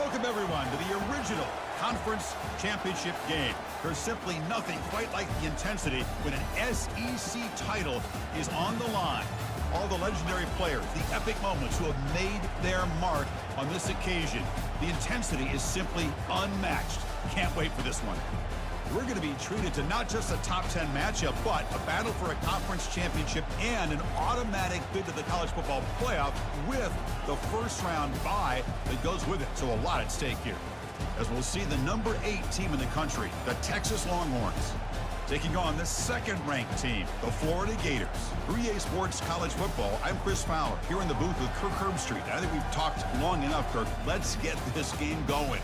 Welcome, everyone, to the original conference championship game. There's simply nothing quite like the intensity when an SEC title is on the line. All the legendary players, the epic moments who have made their mark on this occasion. The intensity is simply unmatched. Can't wait for this one. We're going to be treated to not just a top 10 matchup, but a battle for a conference championship and an automatic bid to the college football playoff with the first round bye that goes with it. So a lot at stake here, as we'll see the number 8 team in the country, the Texas Longhorns, taking on the second-ranked team, the Florida Gators. For EA Sports College Football, I'm Chris Fowler, here in the booth with Kirk Herbstreit. I think we've talked long enough, Kirk. Let's get this game going.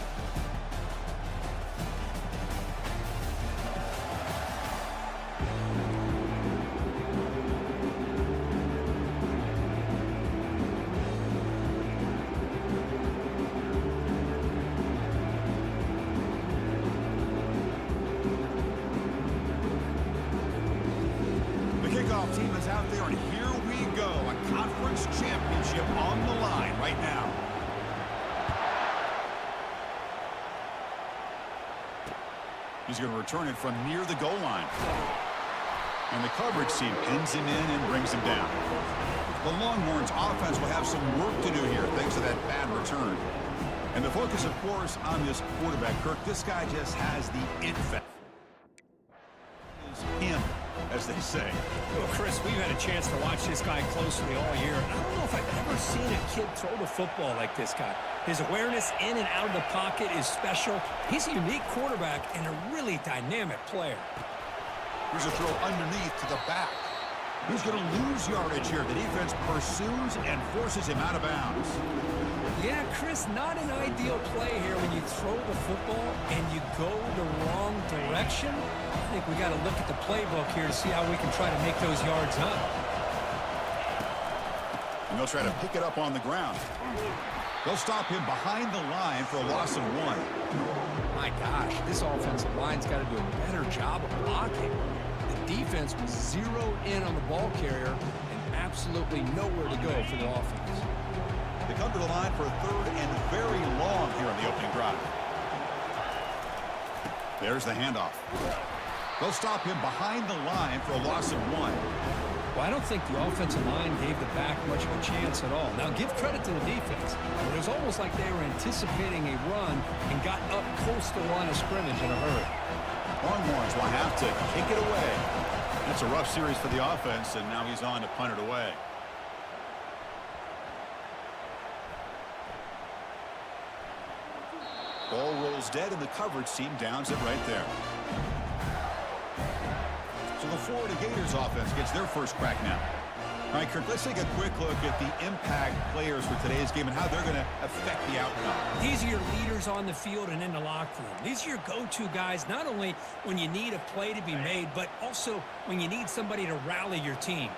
Team is out there, and here we go. A conference championship on the line right now. He's going to return it from near the goal line. And the coverage team pins him in and brings him down. The Longhorns offense will have some work to do here thanks to that bad return. And the focus, of course, on this quarterback, Kirk. This guy just has the it factor. Him, as they say. Well, Chris, we've had a chance to watch this guy closely all year. I don't know if I've ever seen a kid throw the football like this guy. His awareness in and out of the pocket is special. He's a unique quarterback and a really dynamic player. Here's a throw underneath to the back. He's going to lose yardage here. The defense pursues and forces him out of bounds. Yeah, Chris, not an ideal play here when you throw the football and you go the wrong direction. I think we got to look at the playbook here to see how we can try to make those yards up. And they'll try to pick it up on the ground. They'll stop him behind the line for a loss of 1. My gosh, this offensive line's got to do a better job of blocking. The defense was zeroed in on the ball carrier and absolutely nowhere to go for the offense. They come to the line for a 3rd and very long here in the opening drive. There's the handoff. They'll stop him behind the line for a loss of 1. Well, I don't think the offensive line gave the back much of a chance at all. Now, give credit to the defense. It was almost like they were anticipating a run and got up close to the line of scrimmage in a hurry. Longhorns will have to kick it away. It's a rough series for the offense, and now he's on to punt it away. Ball rolls dead, and the coverage team downs it right there. So the Florida Gators offense gets their first crack now. All right, Kirk, let's take a quick look at the impact players for today's game and how they're going to affect the outcome. These are your leaders on the field and in the locker room. These are your go-to guys, not only when you need a play to be made, but also when you need somebody to rally your team.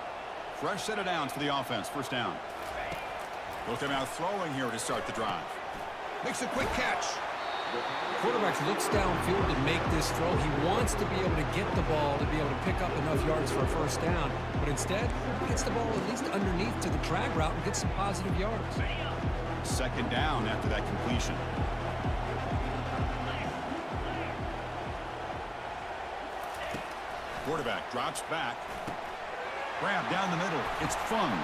Fresh set of downs for the offense. First down. They'll come out throwing here to start the drive. Makes a quick catch. Quarterback looks downfield to make this throw. He wants to be able to get the ball to be able to pick up enough yards for a first down, but instead he gets the ball at least underneath to the drag route and gets some positive yards. Second down after that completion. Quarterback drops back. Grab down the middle. It's Fung.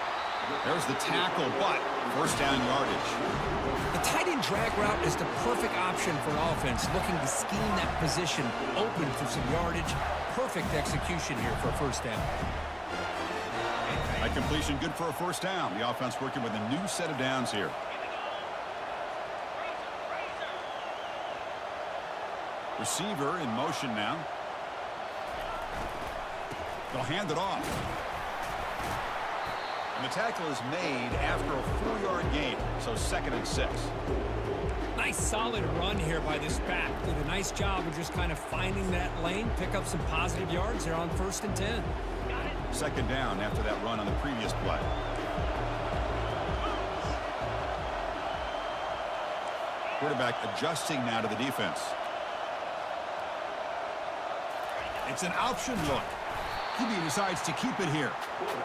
There's the tackle, but first down yardage. The tight end drag route is the perfect option for an offense looking to scheme that position open for some yardage. Perfect execution here for a first down. That completion good for a first down. The offense working with a new set of downs here. Receiver in motion now. They'll hand it off. And the tackle is made after a 4-yard gain, so 2nd and 6. Nice solid run here by this back. Did a nice job of just kind of finding that lane, pick up some positive yards there on 1st and 10. Second down after that run on the previous play. Quarterback adjusting now to the defense. It's an option look. QB decides to keep it here.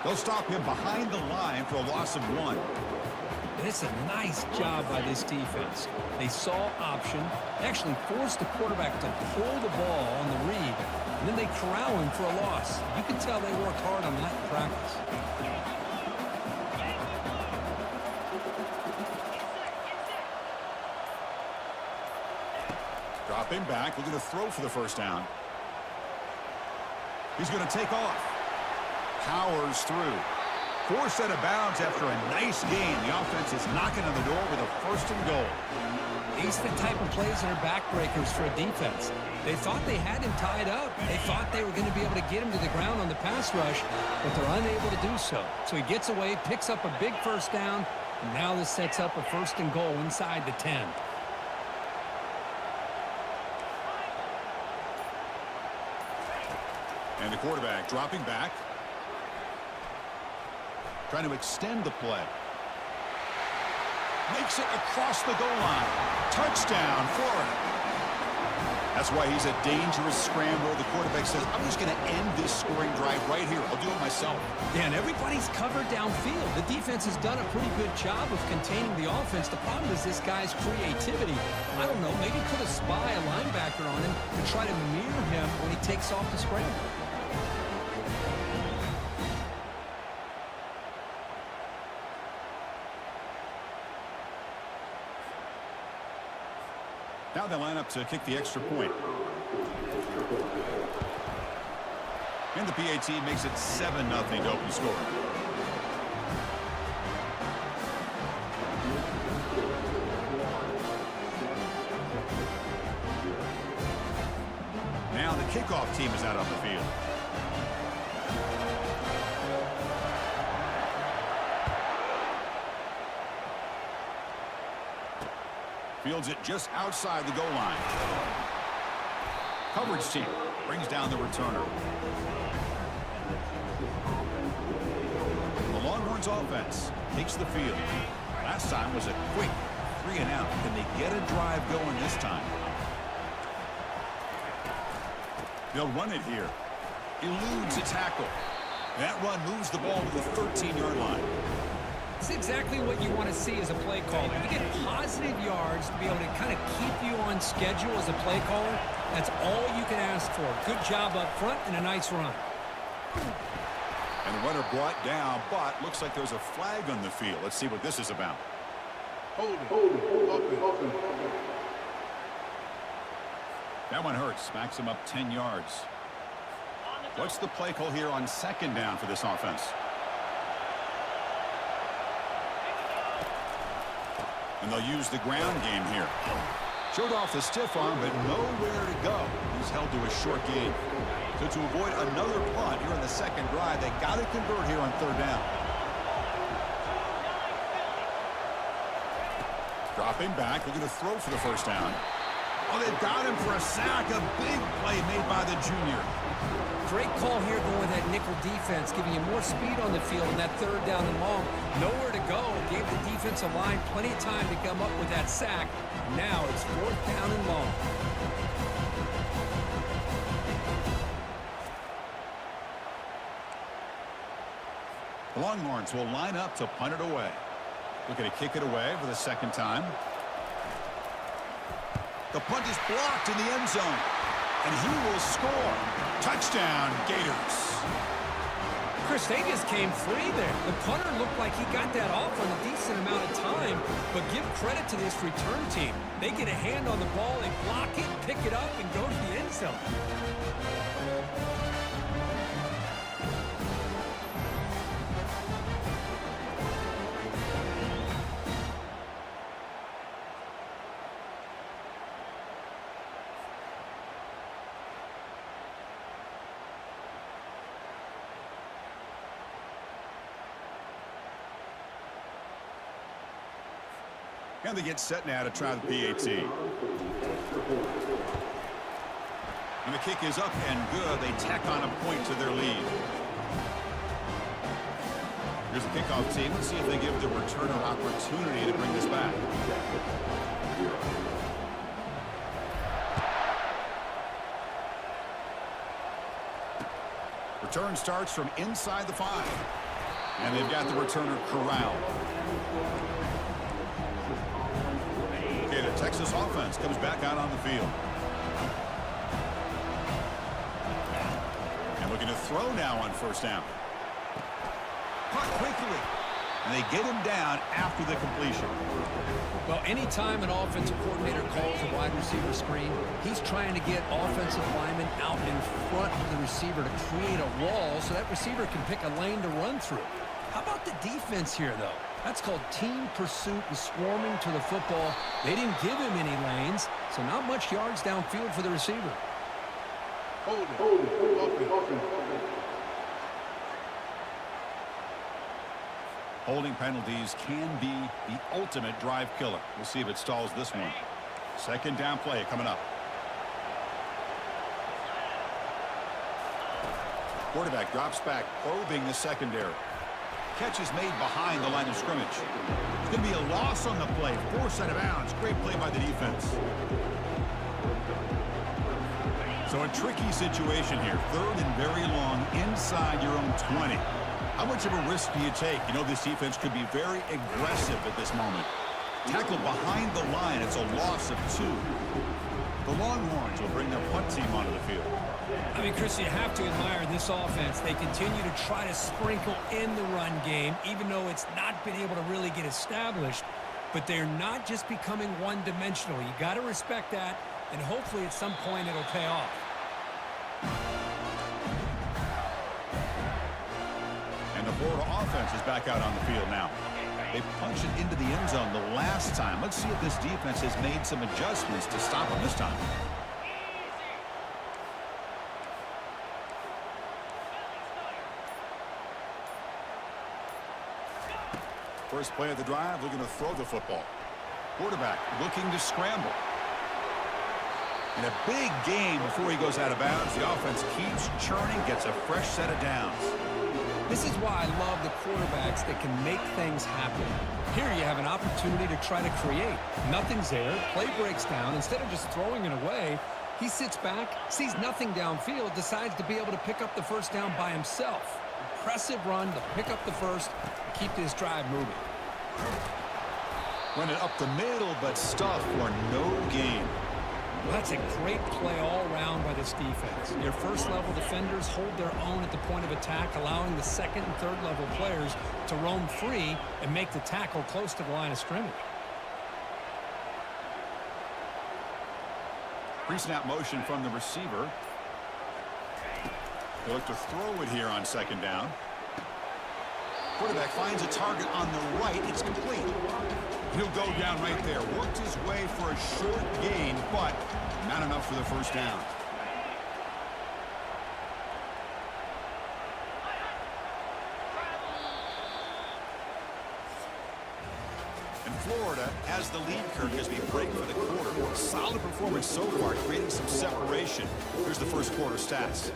They'll stop him behind the line for a loss of 1. And it's a nice job by this defense. They saw option, actually forced the quarterback to pull the ball on the read, and then they corral him for a loss. You can tell they worked hard on that in practice. Dropping back, looking to throw for the first down. He's going to take off. Powers through. Forced out of bounds after a nice game. The offense is knocking on the door with a first and goal. These are the type of plays that are backbreakers for a defense. They thought they had him tied up. They thought they were going to be able to get him to the ground on the pass rush, but they're unable to do so. So he gets away, picks up a big first down, and now this sets up a first and goal inside the 10. And the quarterback dropping back. Trying to extend the play. Makes it across the goal line. Touchdown, Florida. That's why he's a dangerous scrambler. The quarterback says, I'm just going to end this scoring drive right here. I'll do it myself. Yeah, and everybody's covered downfield. The defense has done a pretty good job of containing the offense. The problem is this guy's creativity. I don't know, maybe put a spy, a linebacker on him to try to mirror him when he takes off the scramble. Now they line up to kick the extra point. And the PAT makes it 7-0 to open the score. Now the kickoff team is out on the field. Fields it just outside the goal line. Coverage team brings down the returner. The Longhorns offense takes the field. Last time was a quick 3-and-out. Can they get a drive going this time? They'll run it here. Eludes a tackle. That run moves the ball to the 13-yard line. It's exactly what you want to see as a play caller. You get positive yards to be able to kind of keep you on schedule as a play caller. That's all you can ask for. Good job up front and a nice run. And the runner brought down, but looks like there's a flag on the field. Let's see what this is about. Hold it. That one hurts. Smacks him up 10 yards. What's the play call here on second down for this offense? And they'll use the ground game here. Showed off the stiff arm, but nowhere to go. He's held to a short gain. So to avoid another punt here in the second drive, they got to convert here on third down. Dropping back, looking to throw for the first down. Oh, they've got him for a sack. A big play made by the junior. Great call here going with that nickel defense, giving you more speed on the field in that third down and long. Nowhere to go. Gave the defensive line plenty of time to come up with that sack. Now it's fourth down and long. The Longhorns will line up to punt it away. Looking to kick it away for the second time. The punt is blocked in the end zone. And he will score. Touchdown, Gators. Chris, they just came free there. The punter looked like he got that off on a decent amount of time, but give credit to this return team. They get a hand on the ball, they block it, pick it up, and go to the end zone. And they get set now to try the PAT. And the kick is up and good. They tack on a point to their lead. Here's the kickoff team. Let's see if they give the returner opportunity to bring this back. Return starts from inside the 5. And they've got the returner corralled. Okay, the Texas offense comes back out on the field. And looking to throw now on first down. Caught quickly. And they get him down after the completion. Well, anytime an offensive coordinator calls a wide receiver screen, he's trying to get offensive linemen out in front of the receiver to create a wall so that receiver can pick a lane to run through. How about the defense here, though? That's called team pursuit and swarming to the football. They didn't give him any lanes, so not much yards downfield for the receiver. Holding penalties can be the ultimate drive killer. We'll see if it stalls this one. Second down play coming up. Quarterback drops back, probing the secondary. Catch is made behind the line of scrimmage. It's going to be a loss on the play. Forced out of bounds. Great play by the defense. So a tricky situation here. Third and very long inside your own 20. How much of a risk do you take? You know this defense could be very aggressive at this moment. Tackled behind the line. It's a loss of 2. The Longhorns will bring their punt team onto the field. I mean, Chris, you have to admire this offense. They continue to try to sprinkle in the run game, even though it's not been able to really get established. But they're not just becoming one-dimensional. You got to respect that, and hopefully at some point it'll pay off. And the Florida offense is back out on the field now. They punched it into the end zone the last time. Let's see if this defense has made some adjustments to stop them this time. First play of the drive, looking to throw the football. Quarterback looking to scramble. And a big game before he goes out of bounds. The offense keeps churning, gets a fresh set of downs. This is why I love the quarterbacks that can make things happen. Here you have an opportunity to try to create. Nothing's there. Play breaks down. Instead of just throwing it away, he sits back, sees nothing downfield, decides to be able to pick up the first down by himself. Impressive run to pick up the first, keep this drive moving. Run it up the middle, but stuff for no gain. Well, that's a great play all around by this defense. Your first-level defenders hold their own at the point of attack, allowing the second and third-level players to roam free and make the tackle close to the line of scrimmage. Pre-snap motion from the receiver. They look to throw it here on second down. Quarterback finds a target on the right. It's complete. He'll go down right there. Worked his way for a short gain, but not enough for the first down. And Florida has the lead, Kirk, as we break for the quarter. Solid performance so far, creating some separation. Here's the first quarter stats.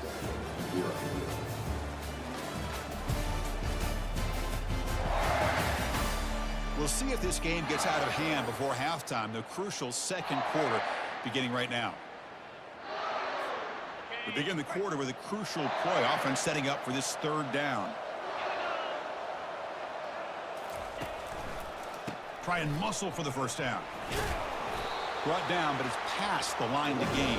We'll see if this game gets out of hand before halftime. The crucial second quarter beginning right now. We begin the quarter with a crucial play. Offense setting up for this third down. Try and muscle for the first down. Brought down, but it's past the line to gain.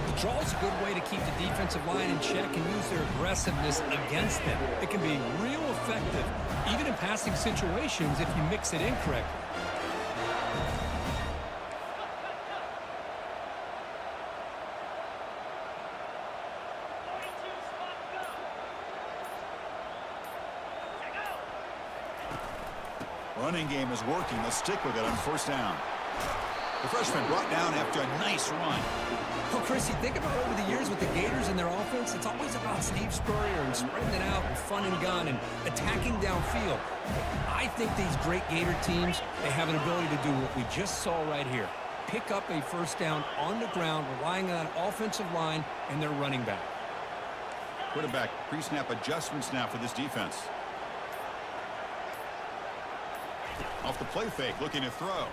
The draw is a good way to keep the defensive line in check and use their aggressiveness against them. It can be real effective, even in passing situations, if you mix it in correctly. Running game is working. They'll stick with it on first down. The freshman brought down after a nice run. Well, Chris, you think about over the years with the Gators and their offense, it's always about Steve Spurrier and spreading it out and fun and gun and attacking downfield. I think these great Gator teams, they have an ability to do what we just saw right here. Pick up a first down on the ground, relying on that offensive line and their running back. Quarterback pre-snap adjustments now for this defense. Off the play fake, looking to throw.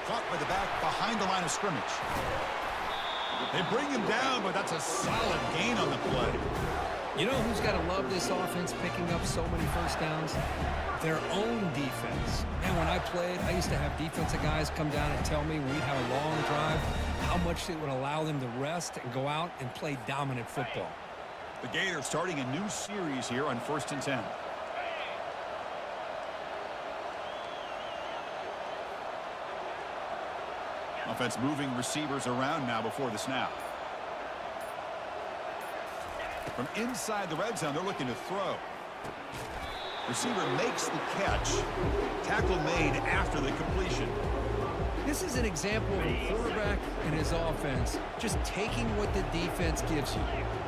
Caught by the back behind the line of scrimmage. They bring him down, but that's a solid gain on the play. You know who's got to love this offense picking up so many first downs? Their own defense. Man, when I played, I used to have defensive guys come down and tell me when we'd have a long drive how much it would allow them to rest and go out and play dominant football. The Gators starting a new series here on 1st and 10. Offense moving receivers around now before the snap. From inside the red zone, they're looking to throw. Receiver makes the catch. Tackle made after the completion. This is an example of a quarterback and his offense just taking what the defense gives you.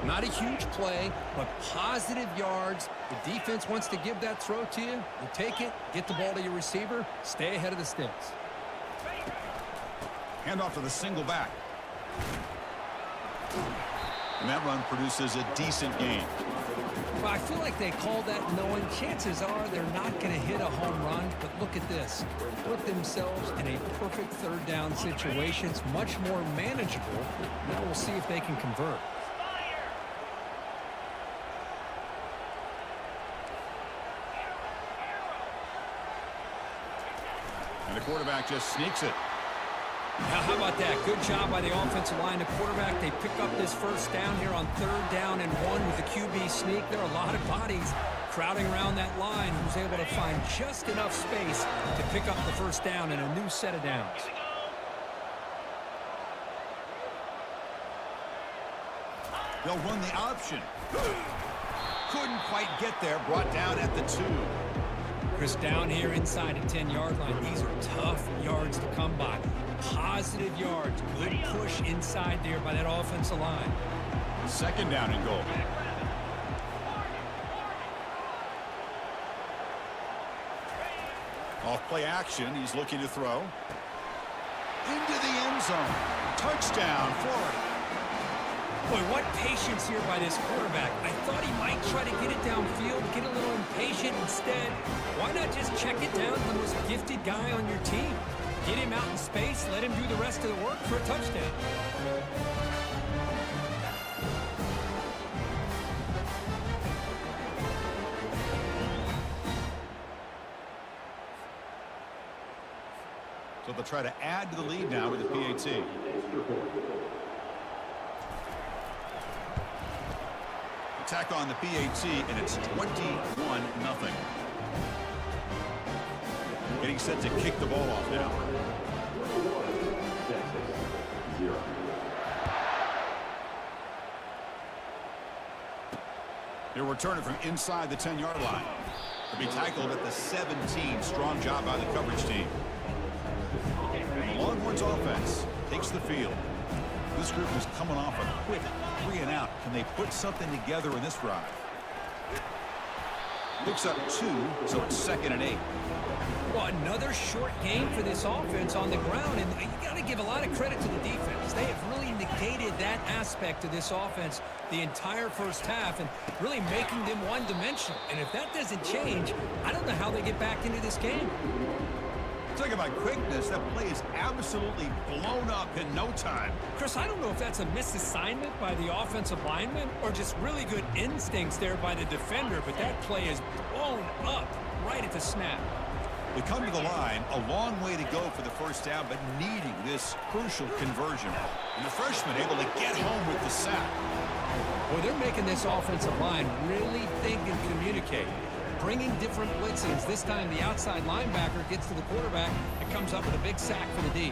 Not a huge play, but positive yards. The defense wants to give that throw to you. You take it, get the ball to your receiver, stay ahead of the sticks. Handoff to the single back. And that run produces a decent gain. Well, I feel like they called that knowing chances are they're not going to hit a home run, but look at this. Put themselves in a perfect third down situation. It's much more manageable. Now we'll see if they can convert. And the quarterback just sneaks it. Now, how about that? Good job by the offensive line. The quarterback, they pick up this first down here on 3rd down and 1 with the QB sneak. There are a lot of bodies crowding around that line who's able to find just enough space to pick up the first down in a new set of downs. They'll run the option. Couldn't quite get there. Brought down at the 2. Chris, down here inside the 10-yard line, these are tough yards to come by. Positive yards. Good push inside there by that offensive line. 2nd down and goal. Off play action. He's looking to throw. Into the end zone. Touchdown, Florida. Boy, what patience here by this quarterback. I thought he might try to get it downfield, get a little impatient. Instead, why not just check it down to the most gifted guy on your team? Get him out in space, let him do the rest of the work for a touchdown. So they'll try to add to the lead now with the PAT. Attack on the PAT, and it's 21-0. Getting set to kick the ball off now. They'll return it from inside the 10-yard line. They'll be tackled at the 17. Strong job by the coverage team. And the Longhorns offense takes the field. This group is coming off a quick 3-and-out. Can they put something together in this drive? Picks up 2, so it's 2nd and 8. Well, another short game for this offense on the ground, and you got to give a lot of credit to the defense. They have really negated that aspect of this offense the entire first half and really making them one-dimensional. And if that doesn't change, I don't know how they get back into this game. Talking about quickness, that play is absolutely blown up in no time. Chris, I don't know if that's a misassignment by the offensive lineman or just really good instincts there by the defender, but that play is blown up right at the snap. They come to the line, a long way to go for the first down, but needing this crucial conversion. And the freshman able to get home with the sack. Boy, they're making this offensive line really think and communicate. Bringing different blitzes. This time the outside linebacker gets to the quarterback and comes up with a big sack for the D.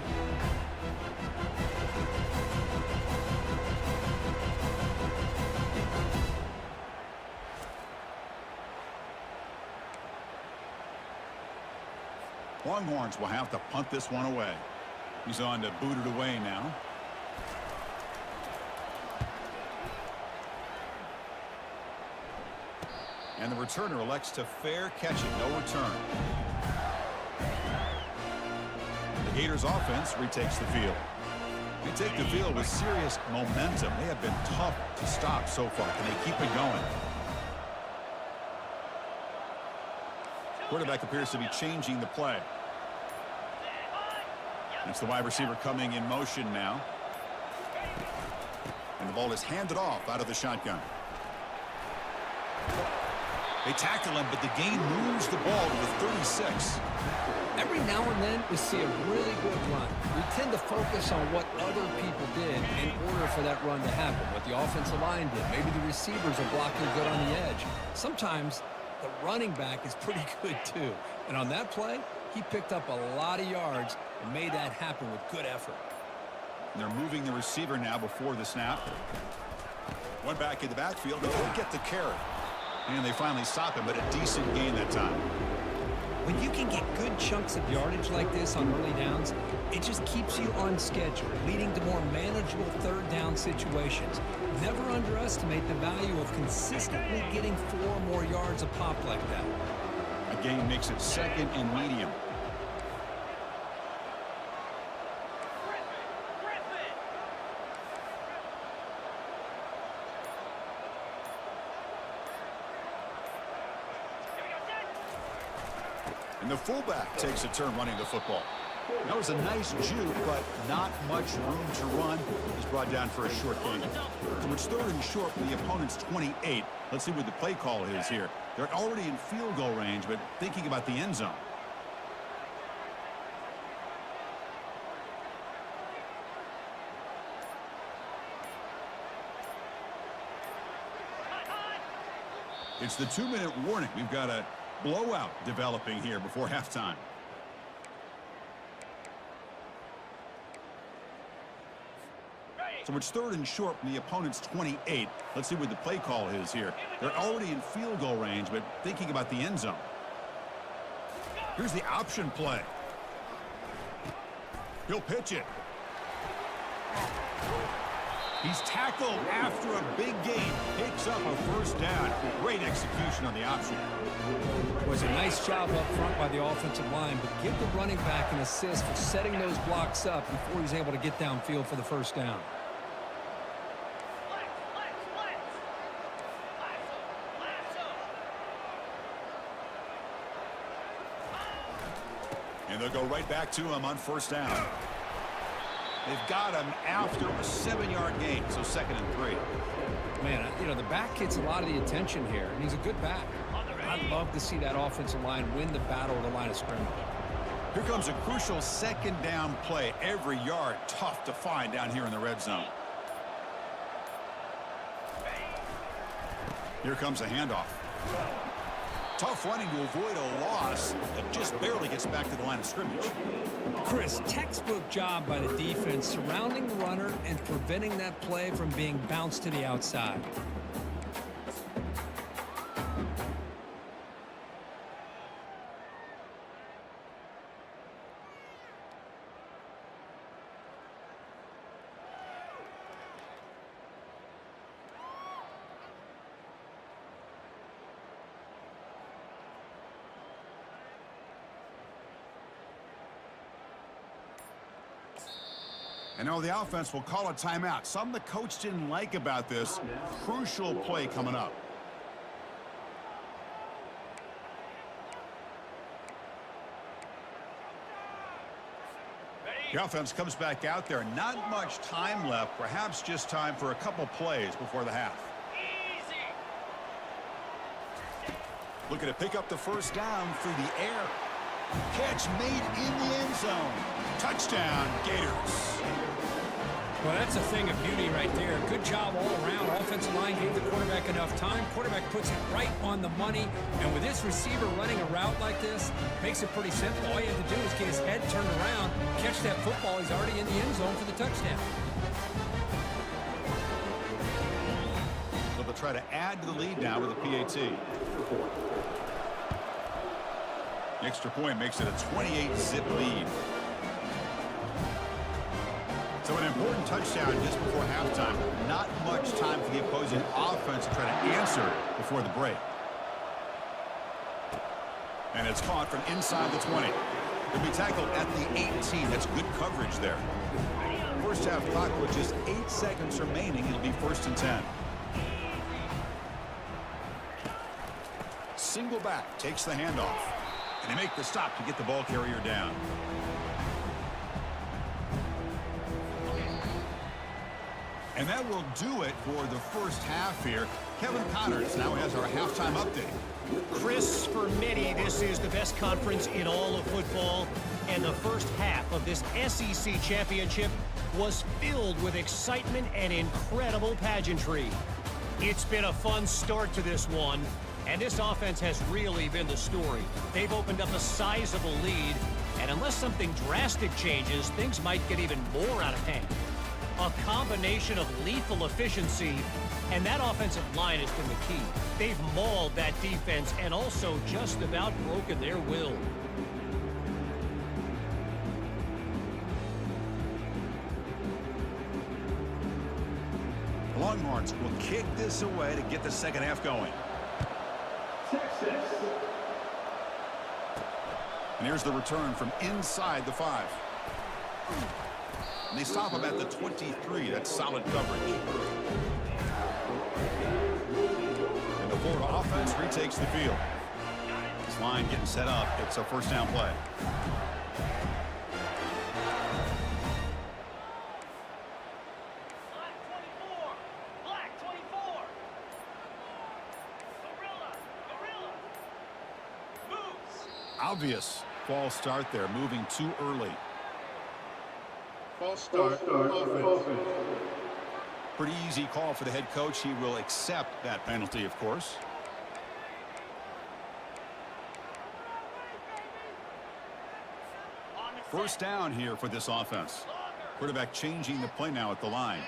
Longhorns will have to punt this one away. He's on to boot it away now. And the returner elects to fair catch it. No return. The Gators offense retakes the field. They take the field with serious momentum. They have been tough to stop so far. Can they keep it going? Quarterback appears to be changing the play. It's the wide receiver coming in motion now. And the ball is handed off out of the shotgun. They tackle him, but the gain moves the ball to the 36. Every now and then, we see a really good run. We tend to focus on what other people did in order for that run to happen, what the offensive line did. Maybe the receivers are blocking good on the edge. Sometimes the running back is pretty good, too. And on that play, he picked up a lot of yards and made that happen with good effort. And they're moving the receiver now before the snap. One back in the backfield, but they'll get the carry. And they finally stop him, but a decent gain that time. When you can get good chunks of yardage like this on early downs, it just keeps you on schedule, leading to more manageable third down situations. Never underestimate the value of consistently getting 4 more yards a pop like that. A gain makes it 2nd and medium. And the fullback takes a turn running the football. That was a nice juke, but not much room to run. He's brought down for a short gain. So it's 3rd and short from the opponent's 28. Let's see what the play call is here. They're already in field goal range, but thinking about the end zone. It's the 2-minute warning. We've got a blowout developing here before halftime. So it's 3rd and short from the opponent's 28. Let's see what the play call is here. They're already in field goal range, but thinking about the end zone. Here's the option play. He'll pitch it. He's tackled after a big gain. Picks up a first down. Great execution on the option. It was a nice job up front by the offensive line, but give the running back an assist for setting those blocks up before he's able to get downfield for the first down. And they'll go right back to him on first down. They've got him after a 7-yard gain, so 2nd and 3. Man, you know, the back gets a lot of the attention here, and he's a good back. I'd love to see that offensive line win the battle of the line of scrimmage. Here comes a crucial 2nd down play. Every yard tough to find down here in the red zone. Here comes a handoff. Tough running to avoid a loss. It just barely gets back to the line of scrimmage. Chris, textbook job by the defense surrounding the runner and preventing that play from being bounced to the outside. And now the offense will call a timeout. Something the coach didn't like about this. Crucial play coming up. The offense comes back out there. Not much time left. Perhaps just time for a couple plays before the half. Looking to pick up the first down through the air. Catch made in the end zone. Touchdown, Gators. Well, that's a thing of beauty right there. Good job all around. Offensive line gave the quarterback enough time. Quarterback puts it right on the money. And with this receiver running a route like this, makes it pretty simple. All you have to do is get his head turned around, catch that football. He's already in the end zone for the touchdown. So they'll try to add to the lead now with a PAT. The extra point makes it a 28-zip lead. So an important touchdown just before halftime. Not much time for the opposing offense to try to answer before the break. And it's caught from inside the 20. He'll be tackled at the 18. That's good coverage there. First half clock with just 8 seconds remaining. It'll be 1st and 10. Single back takes the handoff. And they make the stop to get the ball carrier down. And that will do it for the first half here. Kevin Connors now has our halftime update. Chris, for many, this is the best conference in all of football, and the first half of this SEC championship was filled with excitement and incredible pageantry. It's been a fun start to this one, and this offense has really been the story. They've opened up a sizable lead, and unless something drastic changes, things might get even more out of hand. A combination of lethal efficiency, and that offensive line has been the key. They've mauled that defense and also just about broken their will. The Longhorns will kick this away to get the second half going. And here's the return from inside the 5. And they stop him at the 23. That's solid coverage. And the Florida offense retakes the field. This line getting set up. It's a first down play. Obvious false start there, moving too early. False start. Offense. Pretty easy call for the head coach. He will accept that penalty, of course. First down here for this offense. Quarterback changing the play now at the line.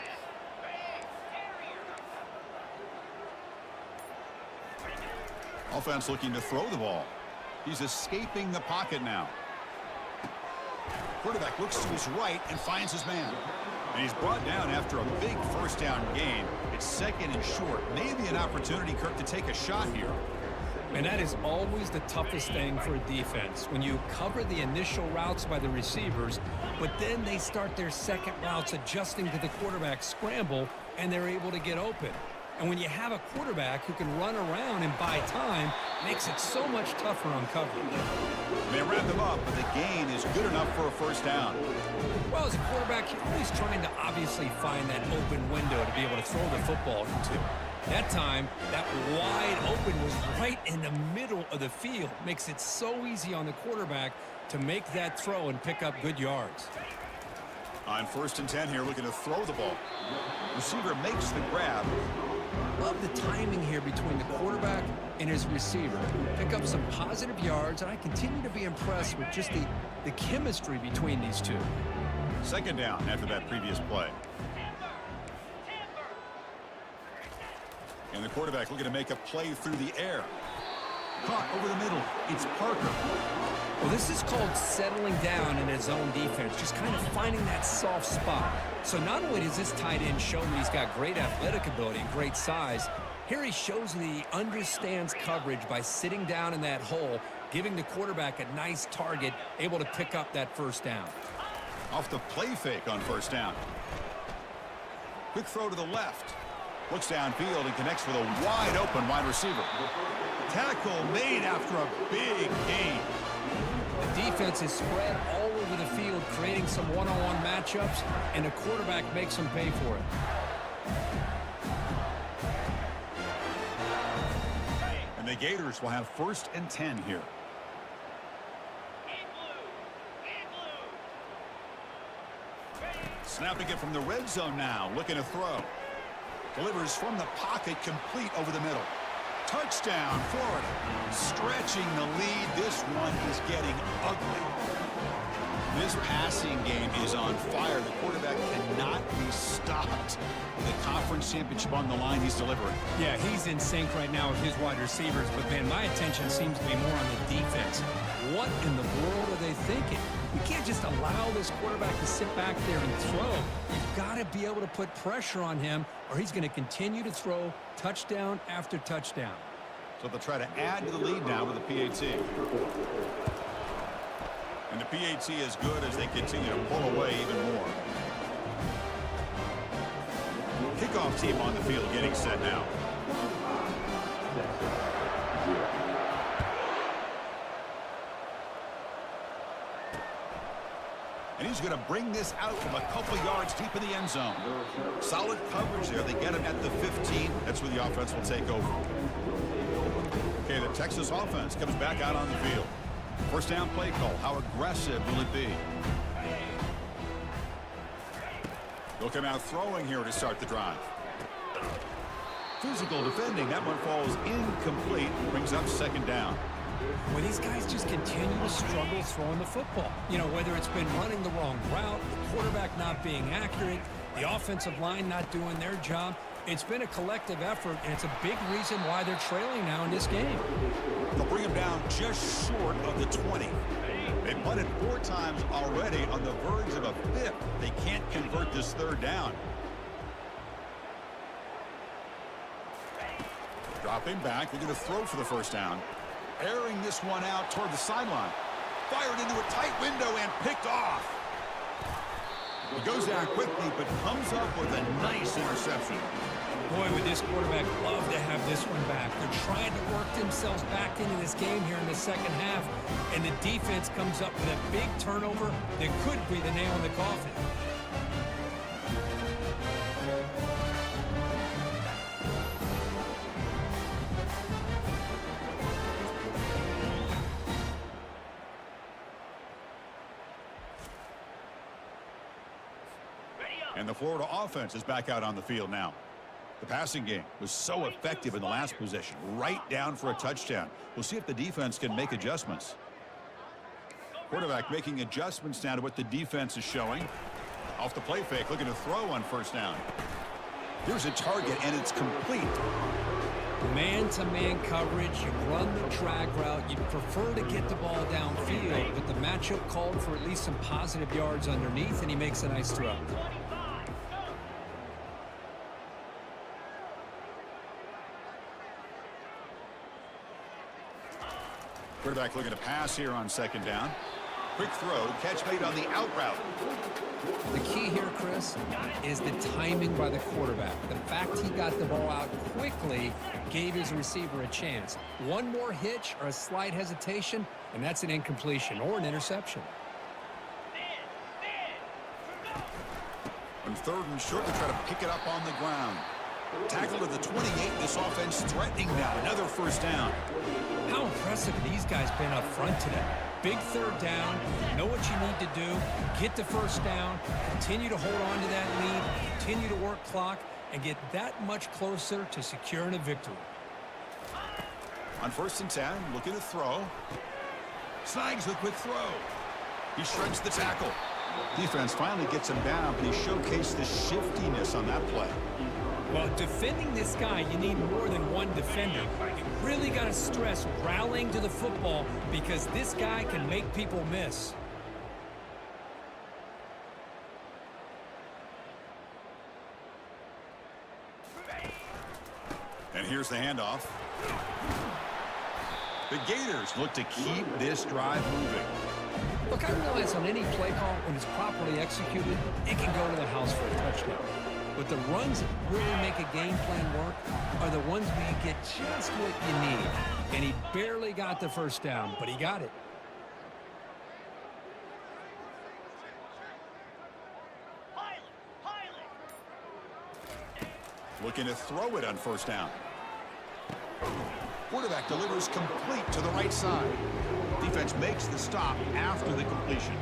Offense looking to throw the ball. He's escaping the pocket now. Quarterback looks to his right and finds his man. And he's brought down after a big first down gain. It's second and short. Maybe an opportunity, Kirk, to take a shot here. And that is always the toughest thing for a defense. When you cover the initial routes by the receivers, but then they start their second routes adjusting to the quarterback scramble, and they're able to get open. And when you have a quarterback who can run around and buy time, makes it so much tougher on coverage. They wrap him up, but the gain is good enough for a first down. Well, as a quarterback, you're always trying to obviously find that open window to be able to throw the football into. That time, that wide open was right in the middle of the field. Makes it so easy on the quarterback to make that throw and pick up good yards. On 1st and 10 here, looking to throw the ball. Receiver makes the grab. Love the timing here between the quarterback and his receiver. Pick up some positive yards, and I continue to be impressed with just the chemistry between these two. Second down after that previous play. And the quarterback looking to make a play through the air. Caught over the middle. It's Parker. Well, this is called settling down in his own defense, just kind of finding that soft spot. So not only does this tight end show that he's got great athletic ability and great size, here he shows that he understands coverage by sitting down in that hole, giving the quarterback a nice target, able to pick up that first down. Off the play fake on first down. Quick throw to the left. Looks downfield and connects with a wide open wide receiver. Tackle made after a big gain. The defense is spread all over the field, creating some one-on-one matchups, and the quarterback makes them pay for it. And the Gators will have 1st and 10 here. Snapping it from the red zone now, looking to throw. Delivers from the pocket, complete over the middle. Touchdown, Florida. Stretching the lead. This one is getting ugly. This passing game is on fire. The quarterback cannot be stopped. With the conference championship on the line, he's delivering. Yeah, he's in sync right now with his wide receivers, but, man, my attention seems to be more on the defense. What in the world are they thinking? You can't just allow this quarterback to sit back there and throw. You've got to be able to put pressure on him, or he's going to continue to throw touchdown after touchdown. So they'll try to add to the lead now with the PAT. And the PAT is good as they continue to pull away even more. Kickoff team on the field getting set now. And he's going to bring this out from a couple yards deep in the end zone. Solid coverage there. They get him at the 15. That's where the offense will take over. Okay, the Texas offense comes back out on the field. First down play call. How aggressive will it be? They'll come out throwing here to start the drive. Physical defending. That one falls incomplete. Brings up second down. Well, these guys just continue to struggle throwing the football. You know, whether it's been running the wrong route, the quarterback not being accurate, the offensive line not doing their job. It's been a collective effort, and it's a big reason why they're trailing now in this game. They'll bring him down just short of the 20. They punted 4 times already, on the verge of a 5th. They can't convert this third down. Dropping back. They're going to throw for the first down. Airing this one out toward the sideline. Fired into a tight window and picked off. He goes down quickly, but comes up with a nice interception. Boy, would this quarterback love to have this one back. They're trying to work themselves back into this game here in the second half, and the defense comes up with a big turnover that could be the nail in the coffin. And the Florida offense is back out on the field now. The passing game was so effective in the last possession, right down for a touchdown. We'll see if the defense can make adjustments. Quarterback making adjustments now to what the defense is showing. Off the play fake, looking to throw on first down. Here's a target, and it's complete. Man-to-man coverage, you run the drag route, you prefer to get the ball downfield, but the matchup called for at least some positive yards underneath, and he makes a nice throw. Quarterback looking to pass here on second down. Quick throw, catch made on the out route. The key here, Chris, is the timing by the quarterback. The fact he got the ball out quickly gave his receiver a chance. One more hitch or a slight hesitation, and that's an incompletion or an interception. On third and short, they try to pick it up on the ground. Tackle to the 28. This offense threatening now. Another first down. How impressive have these guys been up front today? Big third down, know what you need to do, get the first down, continue to hold on to that lead, continue to work clock, and get that much closer to securing a victory. On first and 10, looking to throw. Snags the quick throw. He shreds the tackle. Defense finally gets him down, but he showcased the shiftiness on that play. Well, defending this guy, you need more than one defender. You really got to stress rallying to the football because this guy can make people miss. And here's the handoff. The Gators look to keep this drive moving. Look, I realize on any play call, when it's properly executed, it can go to the house for a touchdown. But the runs that really make a game plan work are the ones where you get just what you need. And he barely got the first down, but he got it. Looking to throw it on first down. Quarterback delivers complete to the right side. Defense makes the stop after the completion.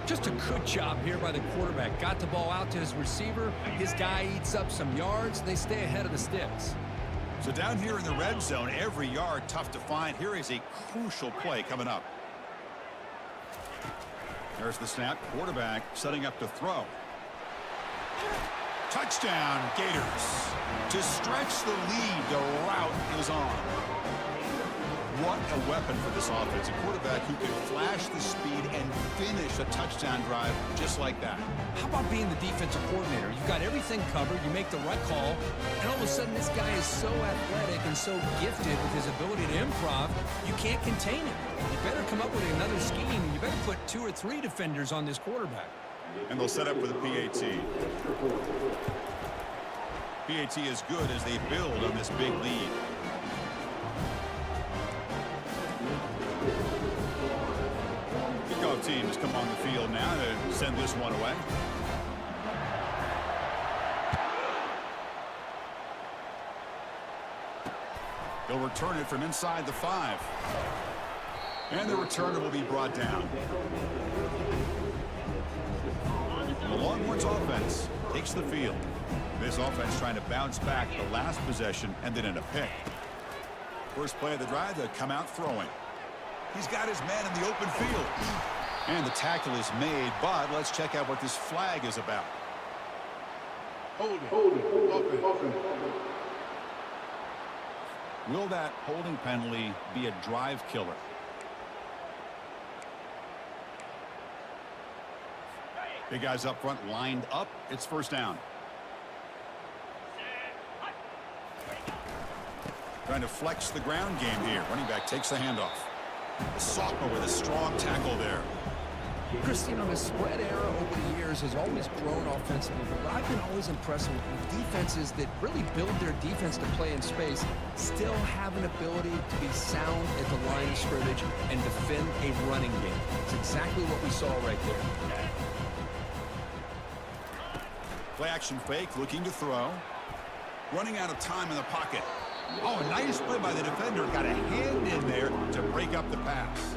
Just a good job here by the quarterback. Got the ball out to his receiver. His guy eats up some yards. They stay ahead of the sticks. So down here in the red zone, every yard tough to find. Here is a crucial play coming up. There's the snap. Quarterback setting up to throw. Touchdown, Gators. To stretch the lead, the route is on. What a weapon for this offense. A quarterback who can flash the speed and finish a touchdown drive just like that. How about being the defensive coordinator? You've got everything covered. You make the right call. And all of a sudden, this guy is so athletic and so gifted with his ability to improv, you can't contain him. You better come up with another scheme. You better put 2 or 3 defenders on this quarterback. And they'll set up for the PAT. PAT is good as they build on this big lead. Kickoff team has come on the field now to send this one away. They'll return it from inside the 5. And the returner will be brought down. The Longhorns offense takes the field. This offense trying to bounce back the last possession and then in a pick. First play of the drive, to come out throwing. He's got his man in the open field. And the tackle is made, but let's check out what this flag is about. Holding. Offense. Will that holding penalty be a drive killer? Big guys up front lined up. It's first down. Trying to flex the ground game here. Running back takes the handoff. The sophomore with a strong tackle there. Chris, you know, the spread era over the years has always grown offensively, but I've been always impressed with defenses that really build their defense to play in space, still have an ability to be sound at the line of scrimmage and defend a running game. It's exactly what we saw right there. Play action fake, looking to throw. Running out of time in the pocket. Oh, a nice play by the defender. Got a hand in there to break up the pass.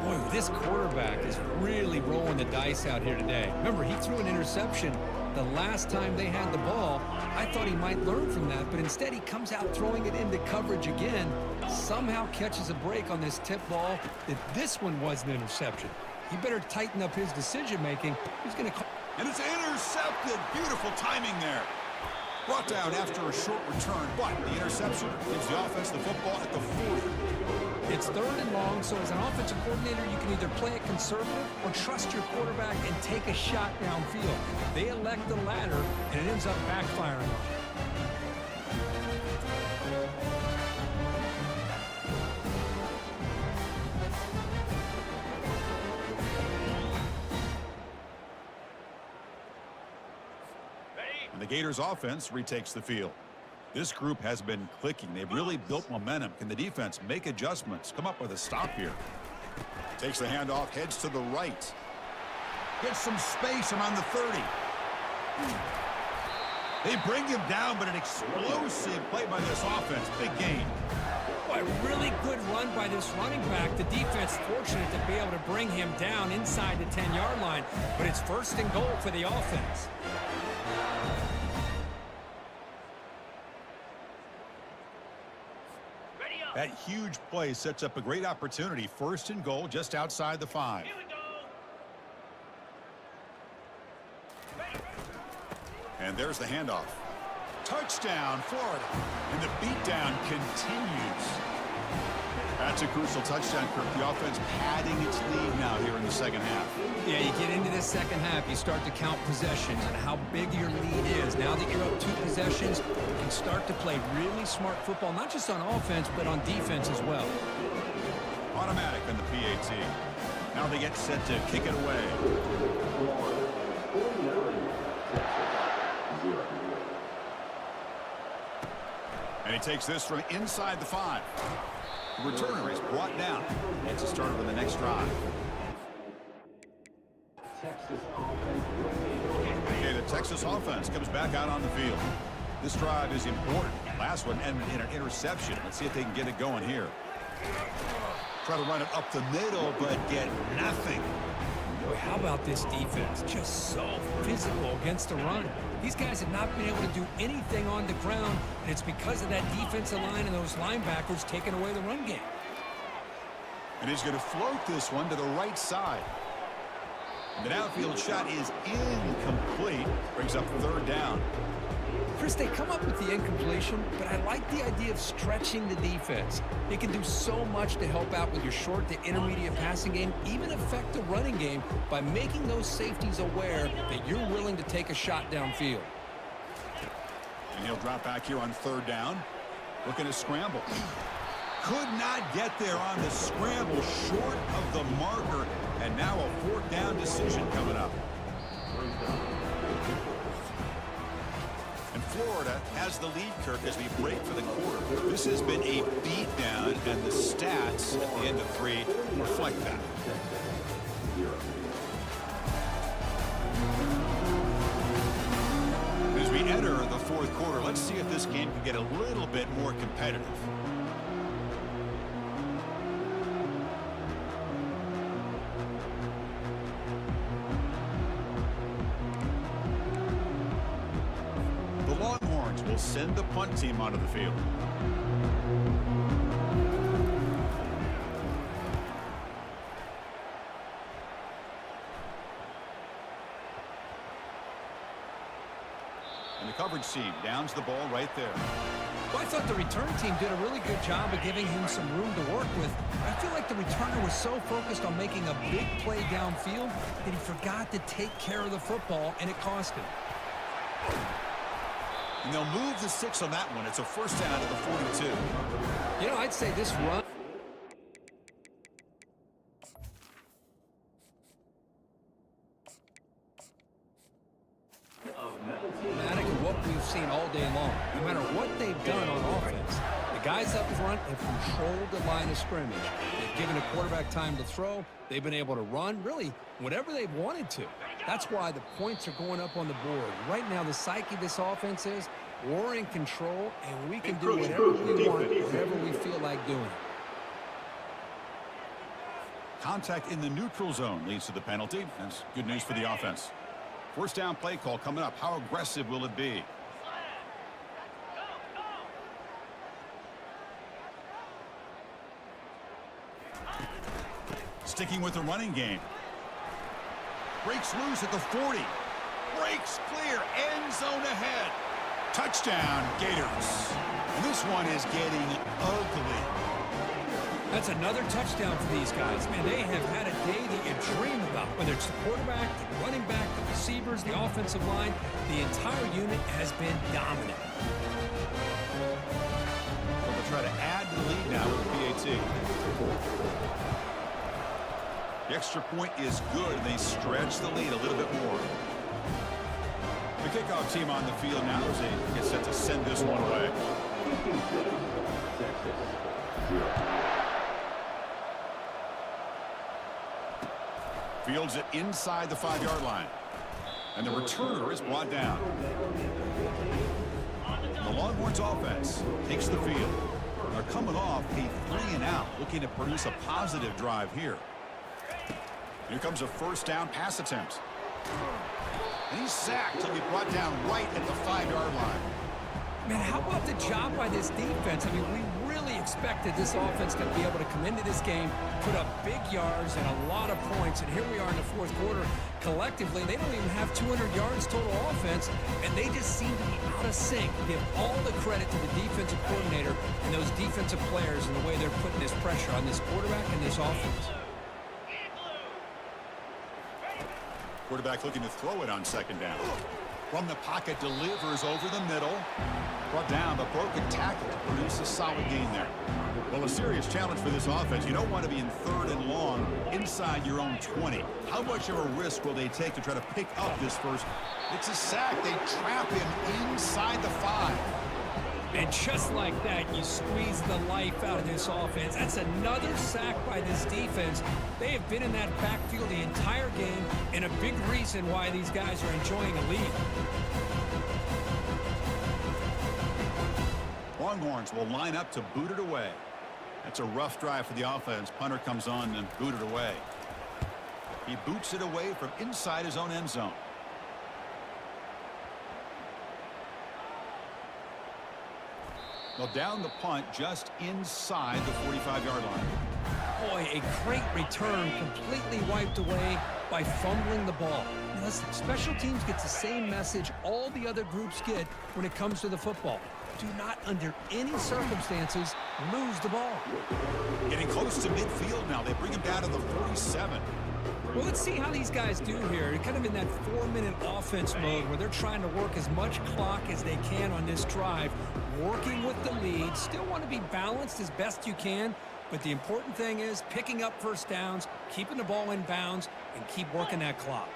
Boy, this quarterback is really rolling the dice out here today. Remember, he threw an interception the last time they had the ball. I thought he might learn from that, but instead he comes out throwing it into coverage again. Somehow catches a break on this tip ball that this one was an interception. He better tighten up his decision-making. He's going to call. And it's intercepted. Beautiful timing there. Brought down after a short return, but the interception gives the offense the football at the 40. It's 3rd and long, so as an offensive coordinator, you can either play it conservative or trust your quarterback and take a shot downfield. They elect the latter, and it ends up backfiring on them. And the Gators offense retakes the field. This group has been clicking. They've really built momentum. Can the defense make adjustments? Come up with a stop here. Takes the handoff, heads to the right. Gets some space around the 30. They bring him down, but an explosive play by this offense. Big gain. Boy, really good run by this running back. The defense fortunate to be able to bring him down inside the 10-yard line, but it's 1st and goal for the offense. That huge play sets up a great opportunity. 1st and goal just outside the 5. And there's the handoff. Touchdown, Florida. And the beatdown continues. That's a crucial touchdown, Kirk. The offense padding its lead now here in the second half. Yeah, you get into this second half, you start to count possessions and how big your lead is. Now that you're up 2 possessions, you can start to play really smart football, not just on offense, but on defense as well. Automatic on the PAT. Now they get set to kick it away. And he takes this from inside the 5. The returner is brought down. It's a start of the next drive. Okay, the Texas offense comes back out on the field. This drive is important. Last one ended in an interception. Let's see if they can get it going here. Try to run it up the middle, but get nothing. Boy, how about this defense? Just so physical against the run. These guys have not been able to do anything on the ground, and it's because of that defensive line and those linebackers taking away the run game. And he's going to float this one to the right side. The downfield shot is incomplete. Brings up 3rd down. Chris, they come up with the incompletion, but I like the idea of stretching the defense. It can do so much to help out with your short to intermediate passing game, even affect the running game by making those safeties aware that you're willing to take a shot downfield. And he'll drop back here on 3rd down. Looking to scramble. Could not get there on the scramble, short of the marker. And now a 4th down decision coming up. And Florida has the lead, Kirk, as we break for the quarter. This has been a beatdown, and the stats at the end of 3 reflect that. As we enter the fourth quarter, let's see if this game can get a little bit more competitive. The Longhorns will send the punt team onto the field. And the coverage team downs the ball right there. Well, I thought the return team did a really good job of giving him some room to work with. I feel like the returner was so focused on making a big play downfield that he forgot to take care of the football, and it cost him. And they'll move the 6 on that one. It's a first down at the 42. You know, I'd say this run... what we've seen all day long. No matter what they've done on offense, the guys up front have controlled the line of scrimmage. They've given a quarterback time to throw. They've been able to run, really, whatever they've wanted to. That's why the points are going up on the board. Right now, the psyche of this offense is we're in control, and we can do whatever we want, whatever we feel like doing. Contact in the neutral zone leads to the penalty. That's good news for the offense. First down play call coming up. How aggressive will it be? Sticking with the running game. Breaks loose at the 40. Breaks clear. End zone ahead. Touchdown, Gators. And this one is getting ugly. That's another touchdown for these guys. Man, they have had a day that you dream about. Whether it's the quarterback, the running back, the receivers, the offensive line, the entire unit has been dominant. Well, they'll try to add to the lead now with the PAT. The extra point is good. They stretch the lead a little bit more. The kickoff team on the field now as they get set to send this one away. Fields it inside the 5-yard line. And the returner is brought down. The Longhorns offense takes the field. They're coming off a 3-and-out, looking to produce a positive drive here. Here comes a first down pass attempt. And he's sacked. He'll be brought down right at the 5-yard line. Man, how about the job by this defense? I mean, we really expected this offense to be able to come into this game, put up big yards and a lot of points, and here we are in the fourth quarter. Collectively, they don't even have 200 yards total offense, and they just seem to be out of sync. Give all the credit to the defensive coordinator and those defensive players and the way they're putting this pressure on this quarterback and this offense. Quarterback looking to throw it on second down. From the pocket, delivers over the middle. Brought down, but broken tackle to produce a solid gain there. Well, a serious challenge for this offense. You don't want to be in 3rd and long inside your own 20. How much of a risk will they take to try to pick up this first? It's a sack. They trap him inside the 5. And just like that, you squeeze the life out of this offense. That's another sack by this defense. They have been in that backfield the entire game, and a big reason why these guys are enjoying a lead. Longhorns will line up to boot it away. That's a rough drive for the offense. Punter comes on and boot it away. He boots it away from inside his own end zone. Well, down the punt just inside the 45-yard line. Boy, a great return, completely wiped away by fumbling the ball. Now, listen, special teams gets the same message all the other groups get when it comes to the football. Do not, under any circumstances, lose the ball. Getting close to midfield now. They bring him down to the 47. Well, let's see how these guys do here. They're kind of in that 4-minute offense mode where they're trying to work as much clock as they can on this drive, working with the lead. Still want to be balanced as best you can, but the important thing is picking up first downs, keeping the ball in bounds, and keep working that clock.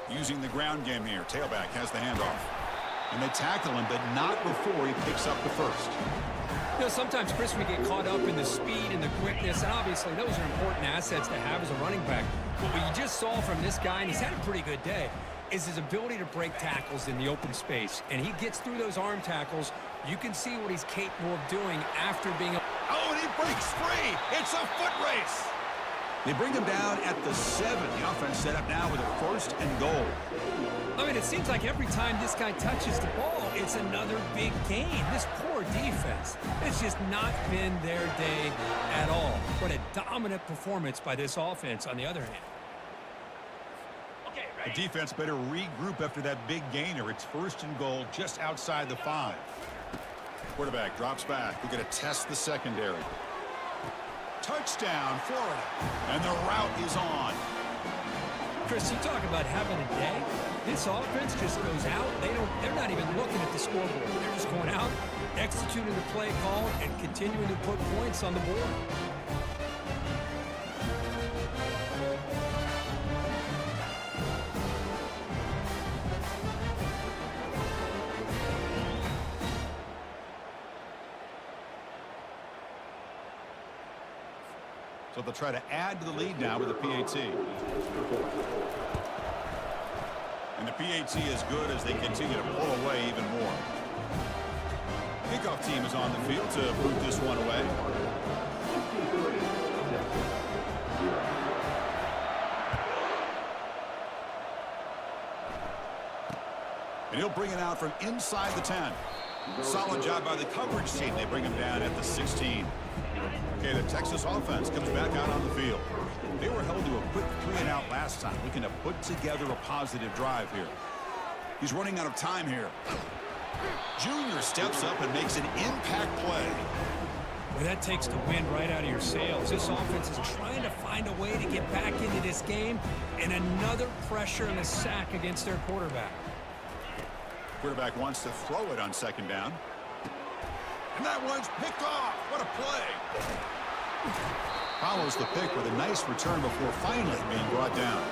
Using the ground game here. Tailback has the handoff. And they tackle him, but not before he picks up the first. You know, sometimes, Chris, we get caught up in the speed and the quickness, and obviously those are important assets to have as a running back. But what you just saw from this guy, and he's had a pretty good day, is his ability to break tackles in the open space. And he gets through those arm tackles. You can see what he's capable of doing after being a... Oh, and he breaks free. It's a foot race. They bring him down at the 7. The offense set up now with a first and goal. I mean, it seems like every time this guy touches the ball, it's another big gain. This poor defense, it's just not been their day at all. What a dominant performance by this offense on the other hand. The defense better regroup after that big gainer. It's first and goal just outside the 5. Quarterback drops back. We're going to test the secondary. Touchdown, Florida. And the route is on. Chris, you talk about having a day. This offense just goes out. They're not even looking at the scoreboard. They're just going out, executing the play call, and continuing to put points on the board. So they'll try to add to the lead now with the PAT. And the PAT is good as they continue to pull away even more. Kickoff team is on the field to boot this one away. And he'll bring it out from inside the 10. Solid job by the coverage team. They bring him down at the 16. Okay, the Texas offense comes back out on the field. They were held to a quick 3-and-out last time, looking to put together a positive drive here. He's running out of time here. Junior steps up and makes an impact play. Well, that takes the wind right out of your sails. This offense is trying to find a way to get back into this game, and another pressure and a sack against their quarterback. Quarterback wants to throw it on second down. And that one's picked off. What a play. Follows the pick with a nice return before finally being brought down.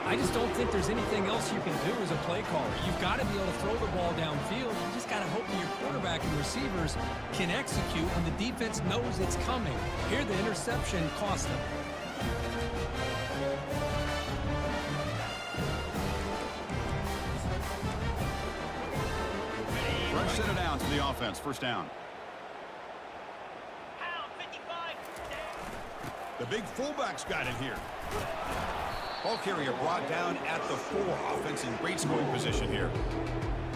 I just don't think there's anything else you can do as a play caller. You've got to be able to throw the ball downfield. You just got to hope that your quarterback and receivers can execute when the defense knows it's coming. Here, the interception cost them. Fresh set it down to the offense. First down. The big fullback's got it here. Ball carrier brought down at the 4. Offense in great scoring position here.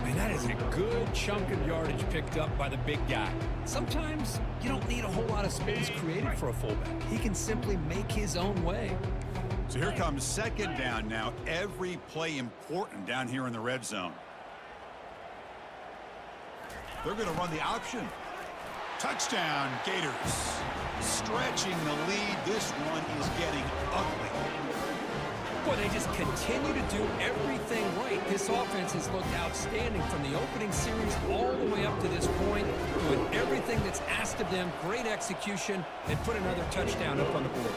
Man, that is a good chunk of yardage picked up by the big guy. Sometimes you don't need a whole lot of space created for a fullback. He can simply make his own way. So here comes second down now. Every play important down here in the red zone. They're going to run the option. Touchdown, Gators. Stretching the lead. This one is getting ugly. Boy, they just continue to do everything right. This offense has looked outstanding from the opening series all the way up to this point, doing everything that's asked of them. Great execution. They put another touchdown up on the board.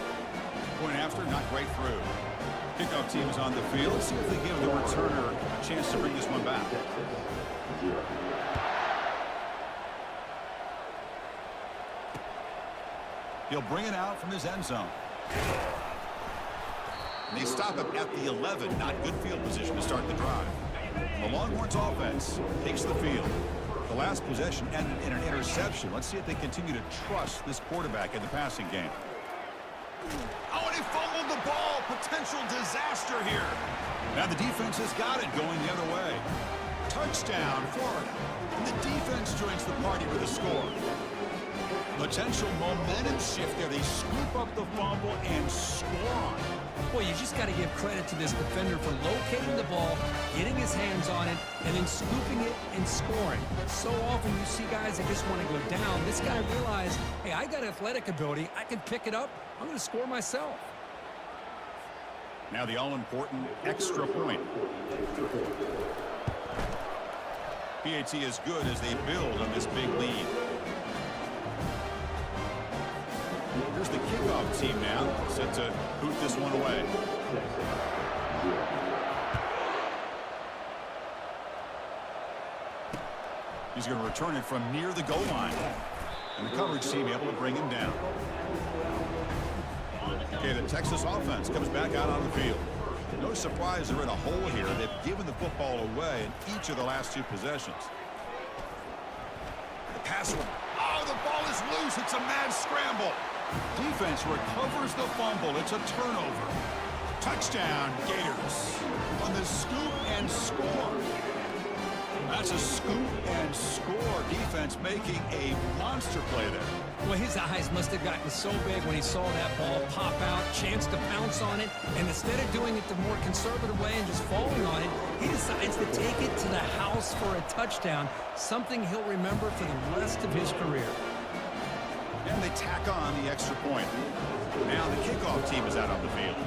Point after, not great through. Kickoff team is on the field. Let's see if they give the returner a chance to bring this one back. He'll bring it out from his end zone. And they stop him at the 11. Not good field position to start the drive. The Longhorns offense takes the field. The last possession ended in an interception. Let's see if they continue to trust this quarterback in the passing game. Oh, and he fumbled the ball. Potential disaster here. Now the defense has got it going the other way. Touchdown, Florida. And the defense joins the party with a score. Potential momentum shift there. They scoop up the fumble and score on it. Well, you just got to give credit to this defender for locating the ball, getting his hands on it, and then scooping it and scoring. So often you see guys that just want to go down. This guy realized, hey, I got athletic ability. I can pick it up. I'm going to score myself. Now the all-important extra point. PAT is good as they build on this big lead. Here's the kickoff team now, set to boot this one away. He's going to return it from near the goal line. And the coverage team able to bring him down. Okay, the Texas offense comes back out on the field. No surprise they're in a hole here. They've given the football away in each of the last 2 possessions. The pass one. Oh, the ball is loose. It's a mad scramble. Defense recovers the fumble. It's a turnover. Touchdown, Gators. On the scoop and score. That's a scoop and score. Defense making a monster play there. Well, his eyes must have gotten so big when he saw that ball pop out, chance to pounce on it, and instead of doing it the more conservative way and just falling on it, he decides to take it to the house for a touchdown, something he'll remember for the rest of his career. And they tack on the extra point. Now the kickoff team is out on the field.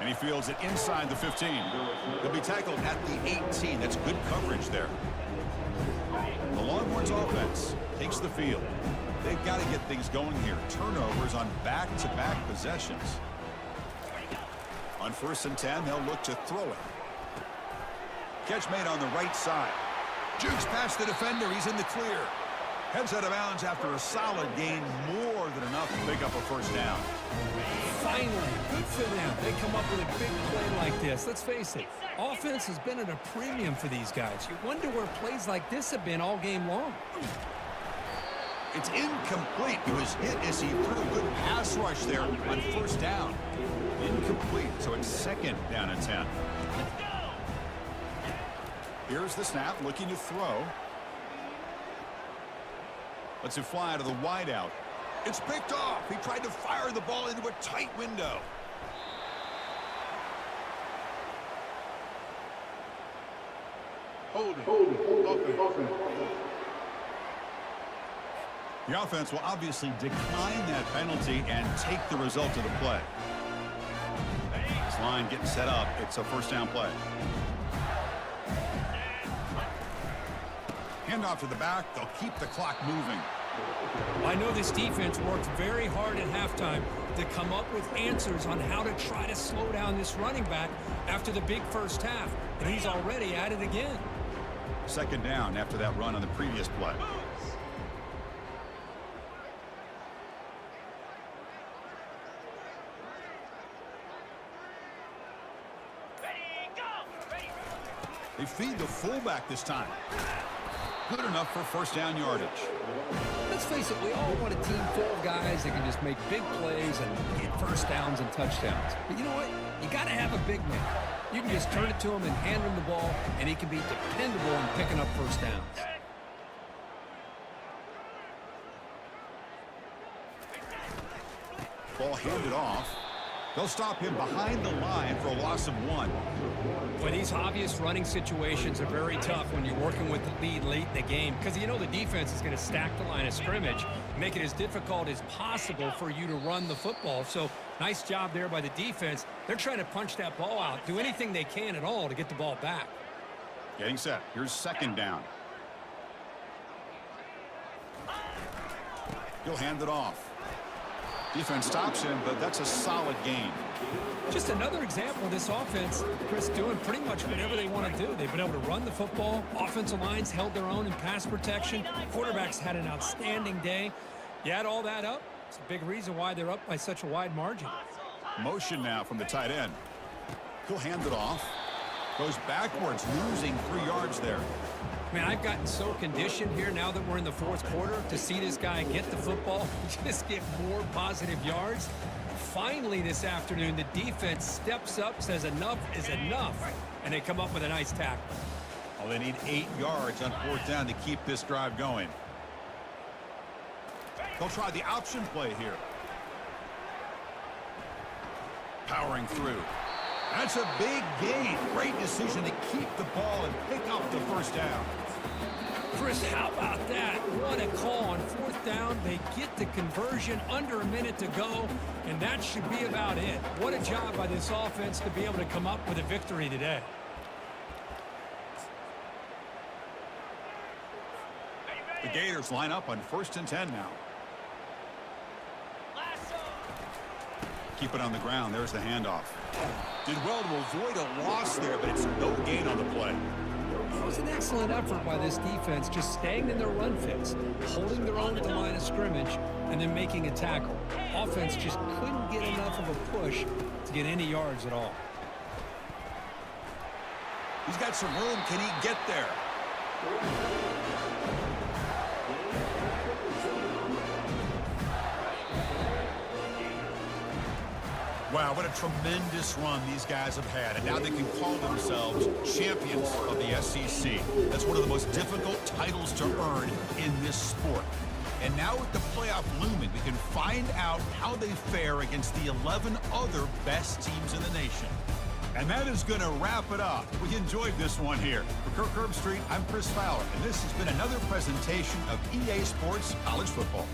And he fields it inside the 15. He'll be tackled at the 18. That's good coverage there. The Longhorns offense takes the field. They've got to get things going here. Turnovers on back-to-back possessions. On 1st and 10, they'll look to throw it. Catch made on the right side. Jukes past the defender. He's in the clear. Heads out of bounds after a solid gain, more than enough to pick up a 1st down. Finally, good for them. They come up with a big play like this. Let's face it, offense has been at a premium for these guys. You wonder where plays like this have been all game long. It's incomplete. He was hit as he threw a good pass rush there on 1st down. Incomplete, so it's 2nd down and 10. Here's the snap, looking to throw. Lets it fly to the wideout. It's picked off. He tried to fire the ball into a tight window. Holding. The offense will obviously decline that penalty and take the result of the play. This line getting set up. It's a 1st down play. Handoff to the back. They'll keep the clock moving. I know this defense worked very hard at halftime to come up with answers on how to try to slow down this running back after the big 1st half, and he's already at it again. 2nd down after that run on the previous play. They feed the fullback this time. Good enough for 1st down yardage. Let's face it, we all want a team full of guys that can just make big plays and get 1st downs and touchdowns. But you know what? You got to have a big man. You can just turn it to him and hand him the ball, and he can be dependable in picking up 1st downs. Ball handed off. They'll stop him behind the line for a loss of 1. But these obvious running situations are very tough when you're working with the lead late in the game because you know the defense is going to stack the line of scrimmage, make it as difficult as possible for you to run the football. So nice job there by the defense. They're trying to punch that ball out, do anything they can at all to get the ball back. Getting set. Here's 2nd down. He'll hand it off. Defense stops him, but that's a solid gain. Just another example of this offense, Chris, doing pretty much whatever they want to do. They've been able to run the football. Offensive lines held their own in pass protection. Quarterbacks had an outstanding day. You add all that up, it's a big reason why they're up by such a wide margin. Motion now from the tight end. He'll hand it off. Goes backwards, losing 3 yards there. Man, I've gotten so conditioned here now that we're in the 4th quarter to see this guy get the football, just get more positive yards. Finally this afternoon, the defense steps up, says enough is enough, and they come up with a nice tackle. Well, they need 8 yards on 4th down to keep this drive going. They'll try the option play here. Powering through. That's a big gain. Great decision to keep the ball and pick up the 1st down. Chris, how about that? What a call on 4th down. They get the conversion under a minute to go, and that should be about it. What a job by this offense to be able to come up with a victory today. The Gators line up on 1st and 10 now. keep it on the ground. There's the handoff. Did well to avoid a loss there, but it's no gain on the play. It was an excellent effort by this defense, just staying in their run fits, holding their own at the line of scrimmage, and then making a tackle. Offense just couldn't get enough of a push to get any yards at all. He's got some room. Can he get there? Wow, what a tremendous run these guys have had. And now they can call themselves champions of the SEC. That's one of the most difficult titles to earn in this sport. And now with the playoff looming, we can find out how they fare against the 11 other best teams in the nation. And that is going to wrap it up. We enjoyed this one here. For Kirk Herbstreit, I'm Chris Fowler, and this has been another presentation of EA Sports College Football.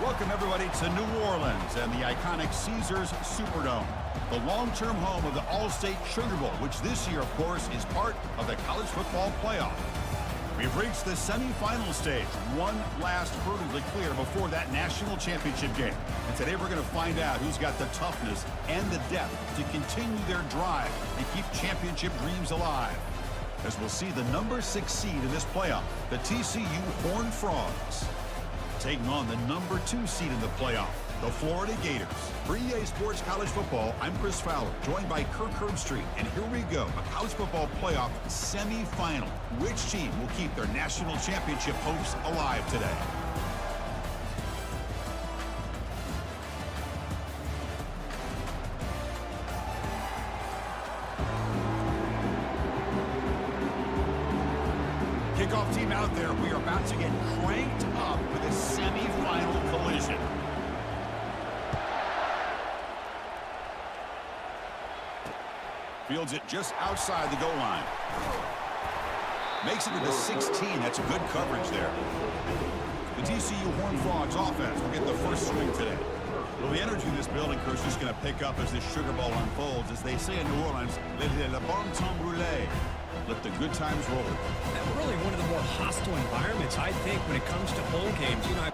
Welcome, everybody, to New Orleans and the iconic Caesars Superdome, the long-term home of the All-State Sugar Bowl, which this year, of course, is part of the college football playoff. We've reached the semifinal stage, one last hurdle to clear before that national championship game. And today we're going to find out who's got the toughness and the depth to continue their drive and keep championship dreams alive. As we'll see the number 6 seed in this playoff, the TCU Horned Frogs, taking on the number 2 seed in the playoff, the Florida Gators. For EA Sports College Football, I'm Chris Fowler, joined by Kirk Herbstreit. And here we go, a college football playoff semifinal. Which team will keep their national championship hopes alive today? Kickoff team out there. We are about to get cranked up with a semifinal collision. Fields it just outside the goal line. Makes it to the 16. That's good coverage there. The TCU Horned Frogs offense will get the first swing today. Well, the energy in this building, Chris, is going to pick up as this Sugar Bowl unfolds. As they say in New Orleans, le bon temps brûlé. Let the good times roll. And really one of the more hostile environments, I think, when it comes to bowl games. You know,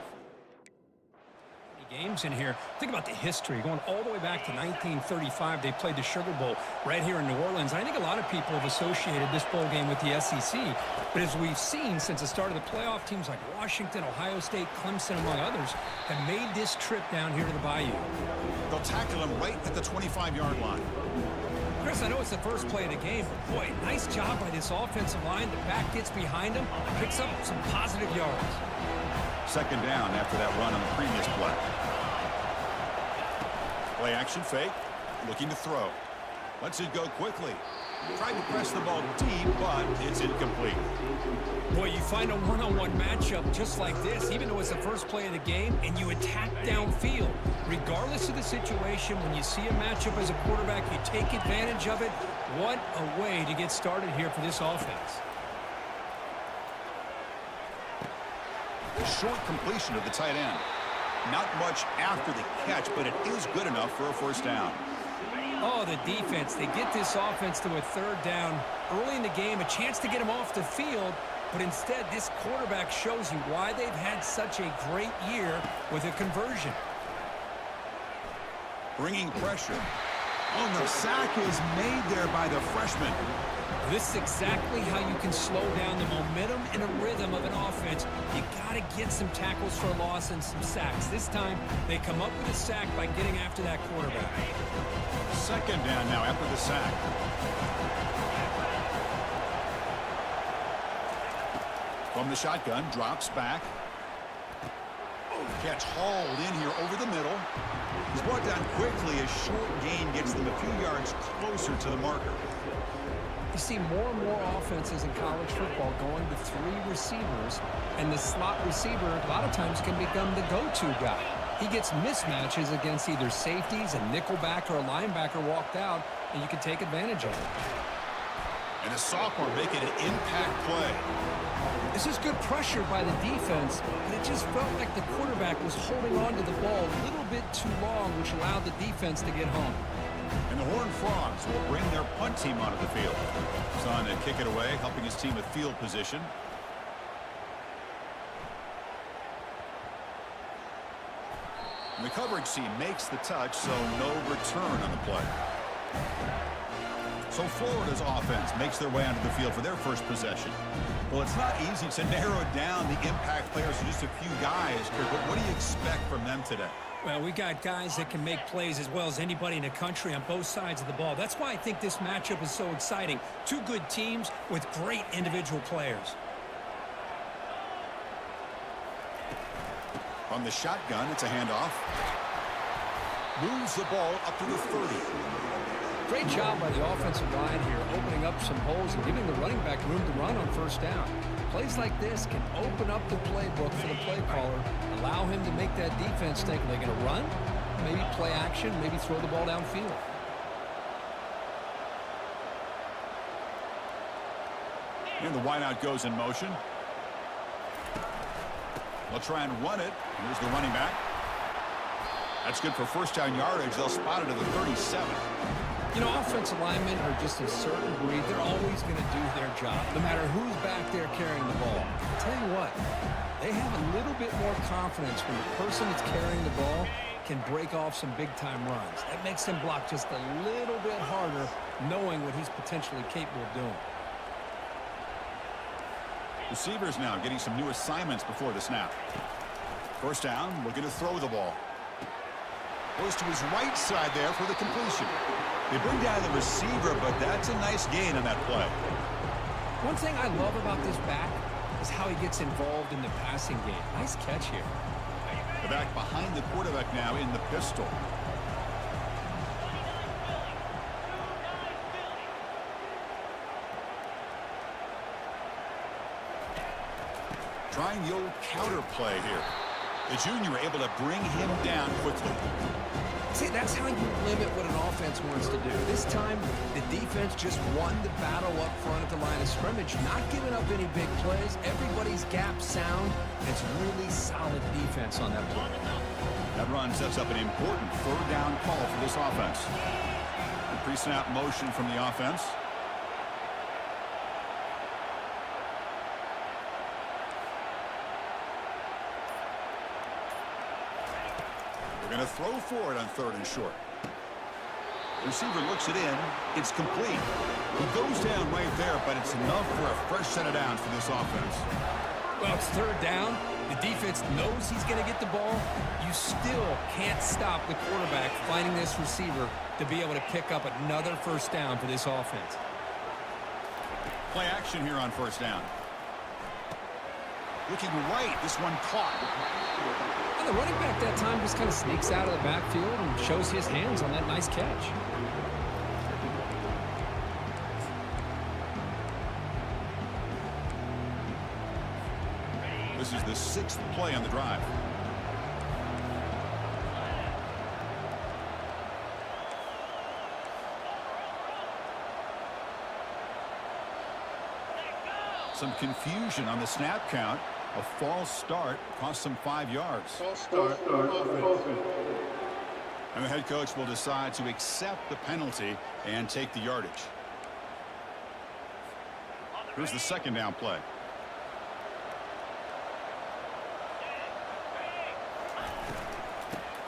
games in here. Think about the history. Going all the way back to 1935, they played the Sugar Bowl right here in New Orleans. I think a lot of people have associated this bowl game with the SEC. But as we've seen since the start of the playoff, teams like Washington, Ohio State, Clemson, among others, have made this trip down here to the Bayou. They'll tackle him right at the 25-yard line. Chris, I know it's the first play of the game, but boy, nice job by this offensive line. The back gets behind him, picks up some positive yards. Second down after that run on the previous play. Play action fake, looking to throw. Lets it go quickly. Tried to press the ball deep, but it's incomplete. Boy, you find a one-on-one matchup just like this, even though it's the first play of the game, and you attack downfield. Regardless of the situation, when you see a matchup as a quarterback, you take advantage of it. What a way to get started here for this offense. Short completion of the tight end. Not much after the catch, but it is good enough for a first down. Oh, the defense. They get this offense to a third down early in the game, a chance to get him off the field, but instead this quarterback shows you why they've had such a great year with a conversion. Bringing pressure. Oh, the sack is made there by the freshman. This is exactly how you can slow down the momentum and a rhythm of an offense. You got to get some tackles for a loss and some sacks. This time, they come up with a sack by getting after that quarterback. Second down now after the sack. From the shotgun, drops back. Catch hauled in here over the middle. He's brought down quickly. A short gain gets them a few yards closer to the marker. You see more and more offenses in college football going to 3 receivers, and the slot receiver a lot of times can become the go-to guy. He gets mismatches against either safeties, a nickelback, or a linebacker walked out, and you can take advantage of it. And a sophomore making an impact play. This is good pressure by the defense, but it just felt like the quarterback was holding on to the ball a little bit too long, which allowed the defense to get home. And the Horned Frogs will bring their punt team onto the field. Son to kick it away, helping his team with field position. And the coverage team makes the touch, so no return on the play. So Florida's offense makes their way onto the field for their first possession. Well, it's not easy to narrow down the impact players to just a few guys, Kirk, but what do you expect from them today? Well, we got guys that can make plays as well as anybody in the country on both sides of the ball. That's why I think this matchup is so exciting. 2 good teams with great individual players. From the shotgun, it's a handoff. Moves the ball up to the 30. Great job by the offensive line here, opening up some holes and giving the running back room to run on first down. Plays like this can open up the playbook for the play caller, allow him to make that defense think, are they going to run? Maybe play action, maybe throw the ball downfield. And the wideout goes in motion. They'll try and run it. Here's the running back. That's good for first down yardage. They'll spot it at the 37. You know, offensive linemen are just a certain breed. They're always going to do their job, no matter who's back there carrying the ball. I'll tell you what, they have a little bit more confidence when the person that's carrying the ball can break off some big-time runs. That makes them block just a little bit harder, knowing what he's potentially capable of doing. Receivers now getting some new assignments before the snap. First down, looking to throw the ball. Goes to his right side there for the completion. They bring down the receiver, but that's a nice gain on that play. One thing I love about this back is how he gets involved in the passing game. Nice catch here. The back behind the quarterback now in the pistol. Trying the old counter play here. The junior able to bring him down quickly. See, that's how you limit what an offense wants to do. This time, the defense just won the battle up front at the line of scrimmage, not giving up any big plays. Everybody's gap sound. It's really solid defense on that play. That run sets up an important third down call for this offense. The pre-snap motion from the offense. Going to throw for it on 3rd and short. Receiver looks it in. It's complete. He goes down right there, but it's enough for a fresh set of downs for this offense. Well, it's 3rd down. The defense knows he's going to get the ball. You still can't stop the quarterback finding this receiver to be able to pick up another first down for this offense. Play action here on first down. Looking right. This one caught. And the running back that time just kind of sneaks out of the backfield and shows his hands on that nice catch. This is the 6th play on the drive. Some confusion on the snap count. A false start cost them 5 yards. False start. Offense. And the head coach will decide to accept the penalty and take the yardage. Here's the 2nd down play.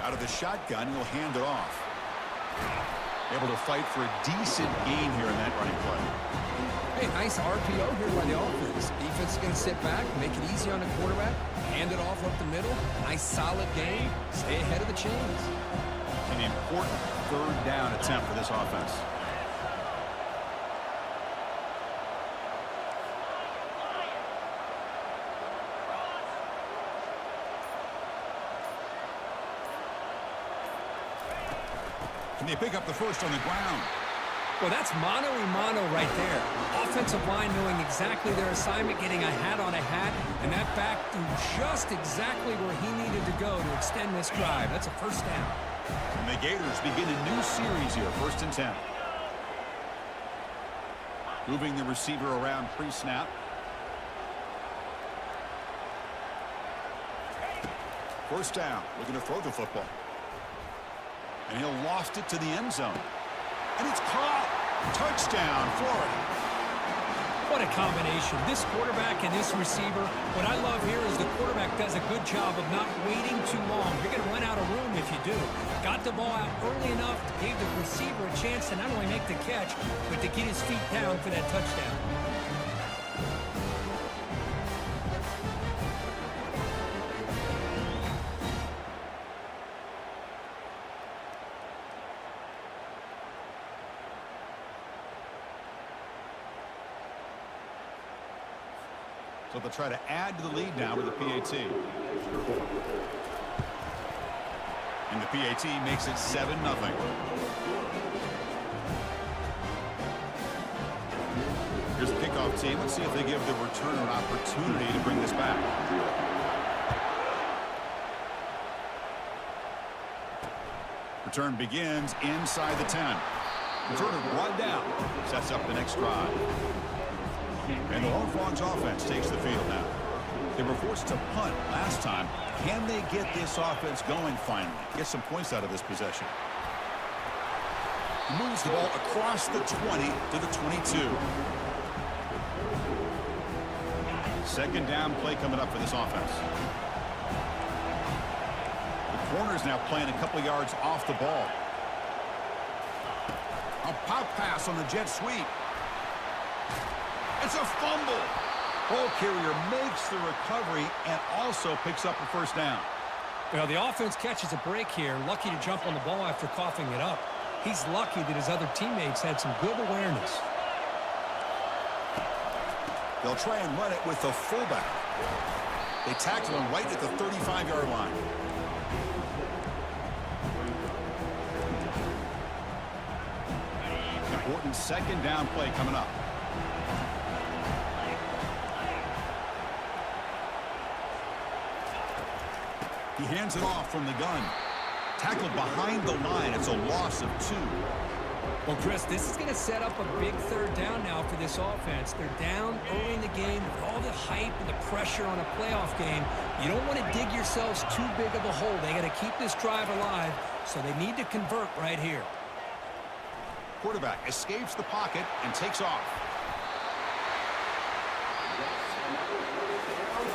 Out of the shotgun, he'll hand it off. Able to fight for a decent gain here in that running play. Hey, nice RPO here by the offense. Defense is going to sit back, make it easy on the quarterback, hand it off up the middle. Nice solid game. Stay ahead of the chains. An important 3rd down attempt for this offense. Can they pick up the first on the ground? Well, that's mano-a-mano right there. Offensive line knowing exactly their assignment, getting a hat on a hat, and that back threw just exactly where he needed to go to extend this drive. That's a first down. And the Gators begin a new series here, 1st and 10. Moving the receiver around pre-snap. First down, looking to throw the football. And he'll loft it to the end zone. And it's caught. Touchdown, Florida. What a combination. This quarterback and this receiver. What I love here is the quarterback does a good job of not waiting too long. You're going to run out of room if you do. Got the ball out early enough, gave the receiver a chance to not only make the catch, but to get his feet down for that touchdown. So they'll try to add to the lead now with the PAT. And the PAT makes it 7-0. Here's the kickoff team. Let's see if they give the returner an opportunity to bring this back. Return begins inside the 10. Returner brought down. Sets up the next drive. And the Horned Frogs offense takes the field now. They were forced to punt last time. Can they get this offense going finally? Get some points out of this possession. He moves the ball across the 20 to the 22. Second down play coming up for this offense. The corner's now playing a couple yards off the ball. A pop pass on the jet sweep. It's a fumble. Ball carrier makes the recovery and also picks up a first down. Well, the offense catches a break here. Lucky to jump on the ball after coughing it up. He's lucky that his other teammates had some good awareness. They'll try and run it with the fullback. They tackle him right at the 35-yard line. Important second down play coming up. He hands it off from the gun. Tackled behind the line. It's a loss of 2. Well, Chris, this is going to set up a big third down now for this offense. They're down early in the game with all the hype and the pressure on a playoff game. You don't want to dig yourselves too big of a hole. They got to keep this drive alive, so they need to convert right here. Quarterback escapes the pocket and takes off.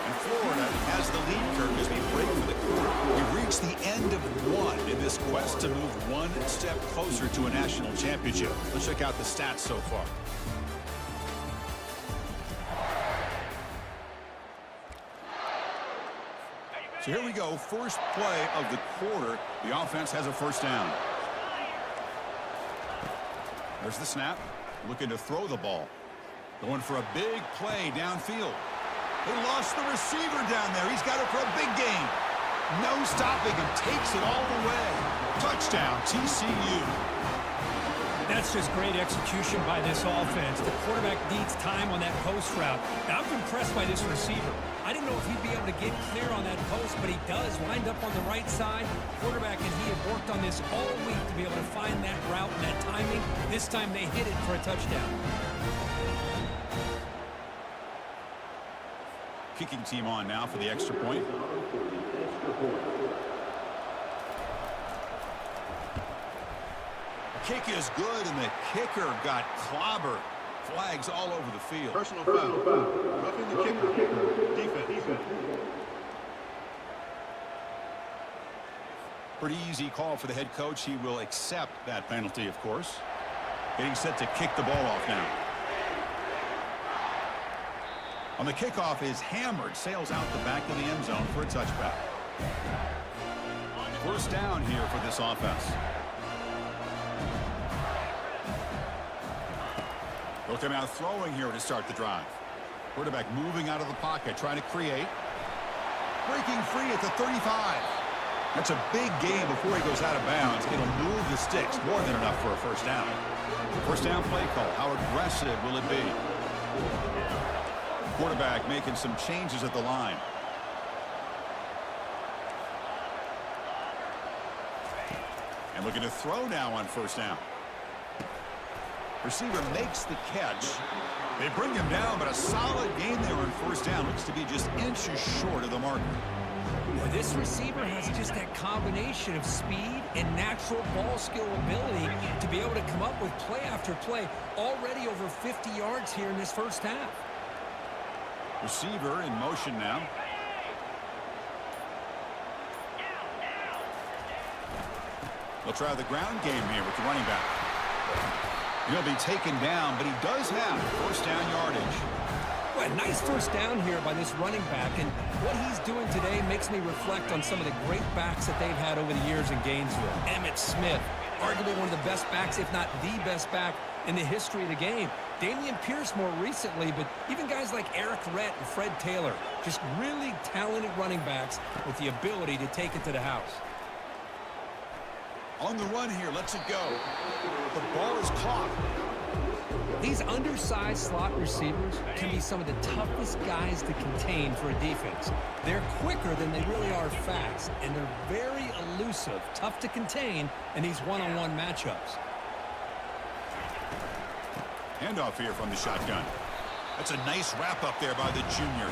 And Florida has the lead curve as we break for the quarter. We've reached the end of one in this quest to move one step closer to a national championship. Let's check out the stats so far. So here we go. First play of the quarter. The offense has a first down. There's the snap. Looking to throw the ball. Going for a big play downfield. They lost the receiver down there. He's got it for a big gain. No stopping him. Takes it all the way. Touchdown, TCU. That's just great execution by this offense. The quarterback needs time on that post route. Now, I'm impressed by this receiver. I didn't know if he'd be able to get clear on that post, but he does. Wind up on the right side. Quarterback and he have worked on this all week to be able to find that route and that timing. This time they hit it for a touchdown. Kicking team on now for the extra point. Kick is good, and the kicker got clobbered. Flags all over the field. Personal foul. Roughing the kicker. Defense. Pretty easy call for the head coach. He will accept that penalty, of course. Getting set to kick the ball off now. On the kickoff is hammered. Sails out the back of the end zone for a touchback. First down here for this offense. They'll come out throwing here to start the drive. Quarterback moving out of the pocket, trying to create. Breaking free at the 35. That's a big gain before he goes out of bounds. It'll move the sticks, more than enough for a first down. First down play call. How aggressive will it be? Quarterback making some changes at the line. And looking to throw now on first down. Receiver makes the catch. They bring him down, but a solid gain there on first down. Looks to be just inches short of the marker. Well, this receiver has just that combination of speed and natural ball skill ability to be able to come up with play after play. Already over 50 yards here in this first half. Receiver in motion now. They'll try the ground game here with the running back. He'll be taken down, but he does have first down yardage. Well, nice first down here by this running back, and what he's doing today makes me reflect on some of the great backs that they've had over the years in Gainesville. Emmitt Smith, arguably one of the best backs, if not the best back in the history of the game. Damian Pierce more recently, but even guys like Eric Rhett and Fred Taylor, just really talented running backs with the ability to take it to the house. On the run here, lets it go. The ball is caught. These undersized slot receivers can be some of the toughest guys to contain for a defense. They're quicker than they really are fast, and they're very elusive, tough to contain in these one-on-one matchups. Handoff here from the shotgun. That's a nice wrap up there by the junior.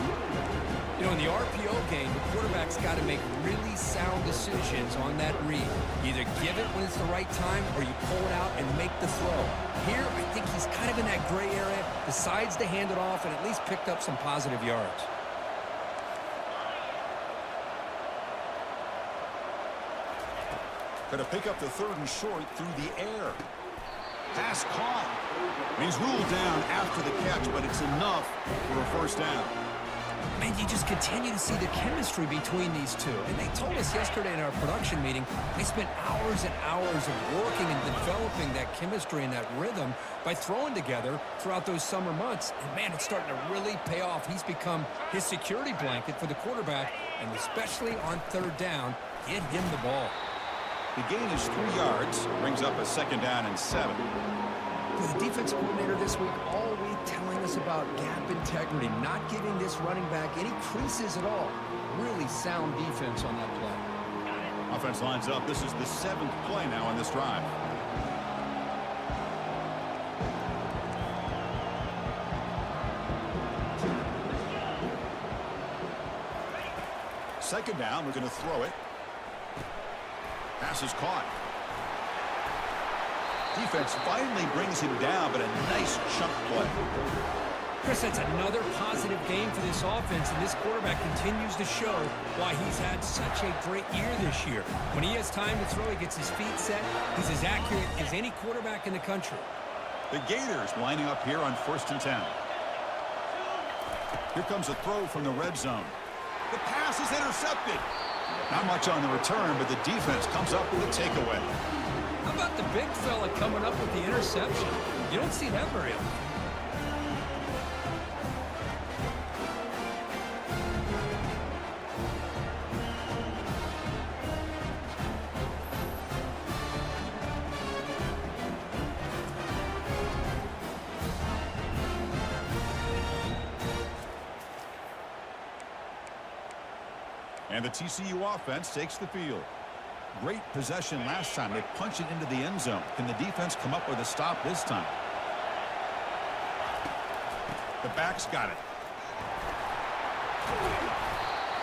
You know, in the RPO game, the quarterback's got to make really sound decisions on that read. Either give it when it's the right time or you pull it out and make the throw. Here, I think he's kind of in that gray area, decides to hand it off and at least picked up some positive yards. Going to pick up the 3rd and short through the air. Pass caught. He's ruled down after the catch, but it's enough for a first down. Man, you just continue to see the chemistry between these two. And they told us yesterday in our production meeting, they spent hours and hours of working and developing that chemistry and that rhythm by throwing together throughout those summer months. And, man, it's starting to really pay off. He's become his security blanket for the quarterback, and especially on 3rd down, get him the ball. The gain is 3 yards, brings up a 2nd down and 7. The defense coordinator this week all week telling us about gap integrity, not giving this running back any creases at all. Really sound defense on that play. Offense lines up. This is the 7th play now on this drive. Second down, we're going to throw it. Pass is caught. Defense finally brings him down, but a nice chunk play. Chris, that's another positive game for this offense, and this quarterback continues to show why he's had such a great year this year. When he has time to throw, he gets his feet set. He's as accurate as any quarterback in the country. The Gators lining up here on 1st and 10. Here comes a throw from the red zone. The pass is intercepted. Not much on the return, but the defense comes up with a takeaway. How about the big fella coming up with the interception? You don't see that very often. And the TCU offense takes the field. Great possession last time. They punch it into the end zone. Can the defense come up with a stop this time? The back's got it.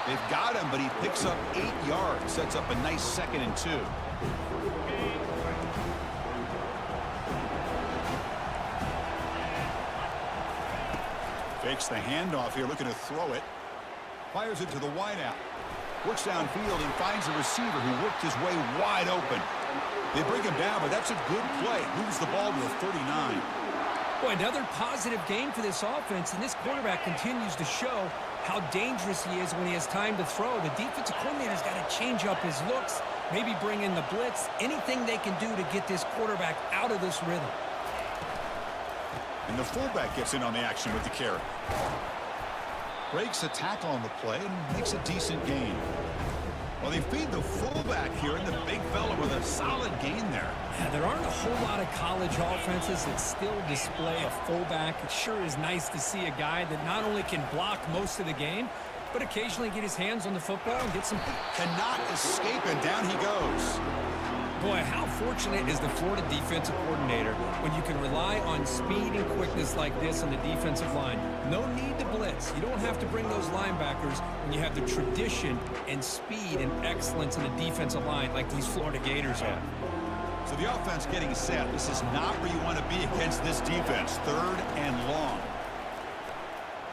They've got him, but he picks up 8 yards. Sets up a nice 2nd and 2. Fakes the handoff here, looking to throw it. Fires it to the wideout. Works downfield and finds a receiver who worked his way wide open. They bring him down, but that's a good play. Moves the ball to a 39. Boy, another positive game for this offense, and this quarterback continues to show how dangerous he is when he has time to throw. The defensive coordinator's got to change up his looks, maybe bring in the blitz, anything they can do to get this quarterback out of this rhythm. And the fullback gets in on the action with the carry. Breaks a tackle on the play and makes a decent gain. Well, they feed the fullback here, and the big fella with a solid gain there. Yeah, there aren't a whole lot of college offenses that still display a fullback. It sure is nice to see a guy that not only can block most of the game, but occasionally get his hands on the football and get some... Cannot escape, and down he goes. Boy, how fortunate is the Florida defensive coordinator when you can rely on speed and quickness like this on the defensive line. No need to blitz. You don't have to bring those linebackers when you have the tradition and speed and excellence in the defensive line like these Florida Gators have. So the offense getting set. This is not where you want to be against this defense. 3rd and long.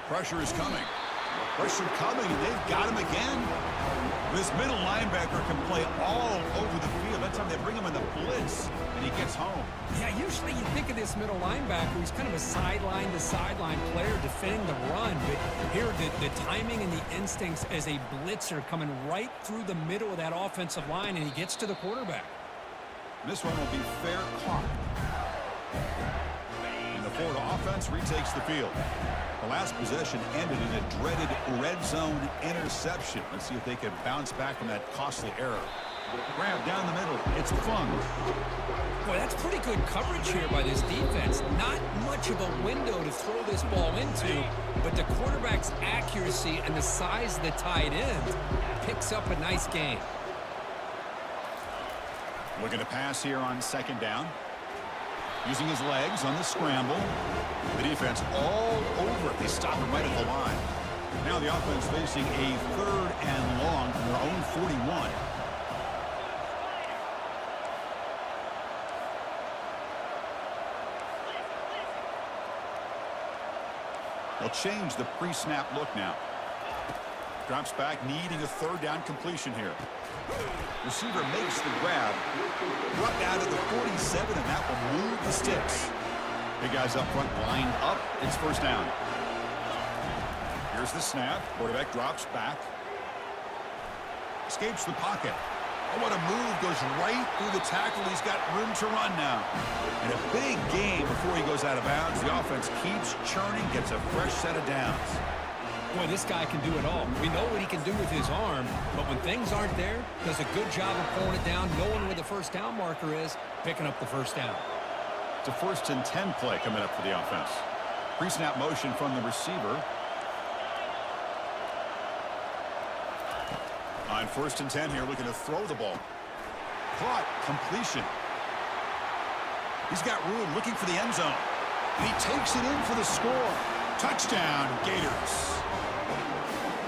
Pressure is coming. Pressure coming, and they've got him again. This middle linebacker can play all over the field. That's how they bring him in the blitz, and he gets home. Yeah, usually you think of this middle linebacker who's kind of a sideline-to-sideline player defending the run, but here the timing and the instincts as a blitzer coming right through the middle of that offensive line, and he gets to the quarterback. This one will be fair caught. And the Florida offense retakes the field. The last possession ended in a dreaded red zone interception. Let's see if they can bounce back from that costly error. Grab down the middle. It's Fung. Boy, that's pretty good coverage here by this defense. Not much of a window to throw this ball into, but the quarterback's accuracy and the size of the tight end picks up a nice gain. Looking to pass here on 2nd down. Using his legs on the scramble. The defense all over it. They stop him right at the line. Now the offense facing a 3rd and long from their own 41. They'll change the pre-snap look now. Drops back, needing a 3rd down completion here. Receiver makes the grab. Brought down to the 47, and that will move the sticks. Big guys up front, line up. It's 1st down. Here's the snap. Quarterback drops back. Escapes the pocket. Oh, what a move. Goes right through the tackle. He's got room to run now. And a big gain before he goes out of bounds. The offense keeps churning, gets a fresh set of downs. Boy, this guy can do it all. We know what he can do with his arm, but when things aren't there, does a good job of pulling it down, knowing where the 1st down marker is, picking up the 1st down. It's a 1st and 10 play coming up for the offense. Pre-snap motion from the receiver. On 1st and 10 here, looking to throw the ball. Caught, completion. He's got room, looking for the end zone. And he takes it in for the score. Touchdown, Gators.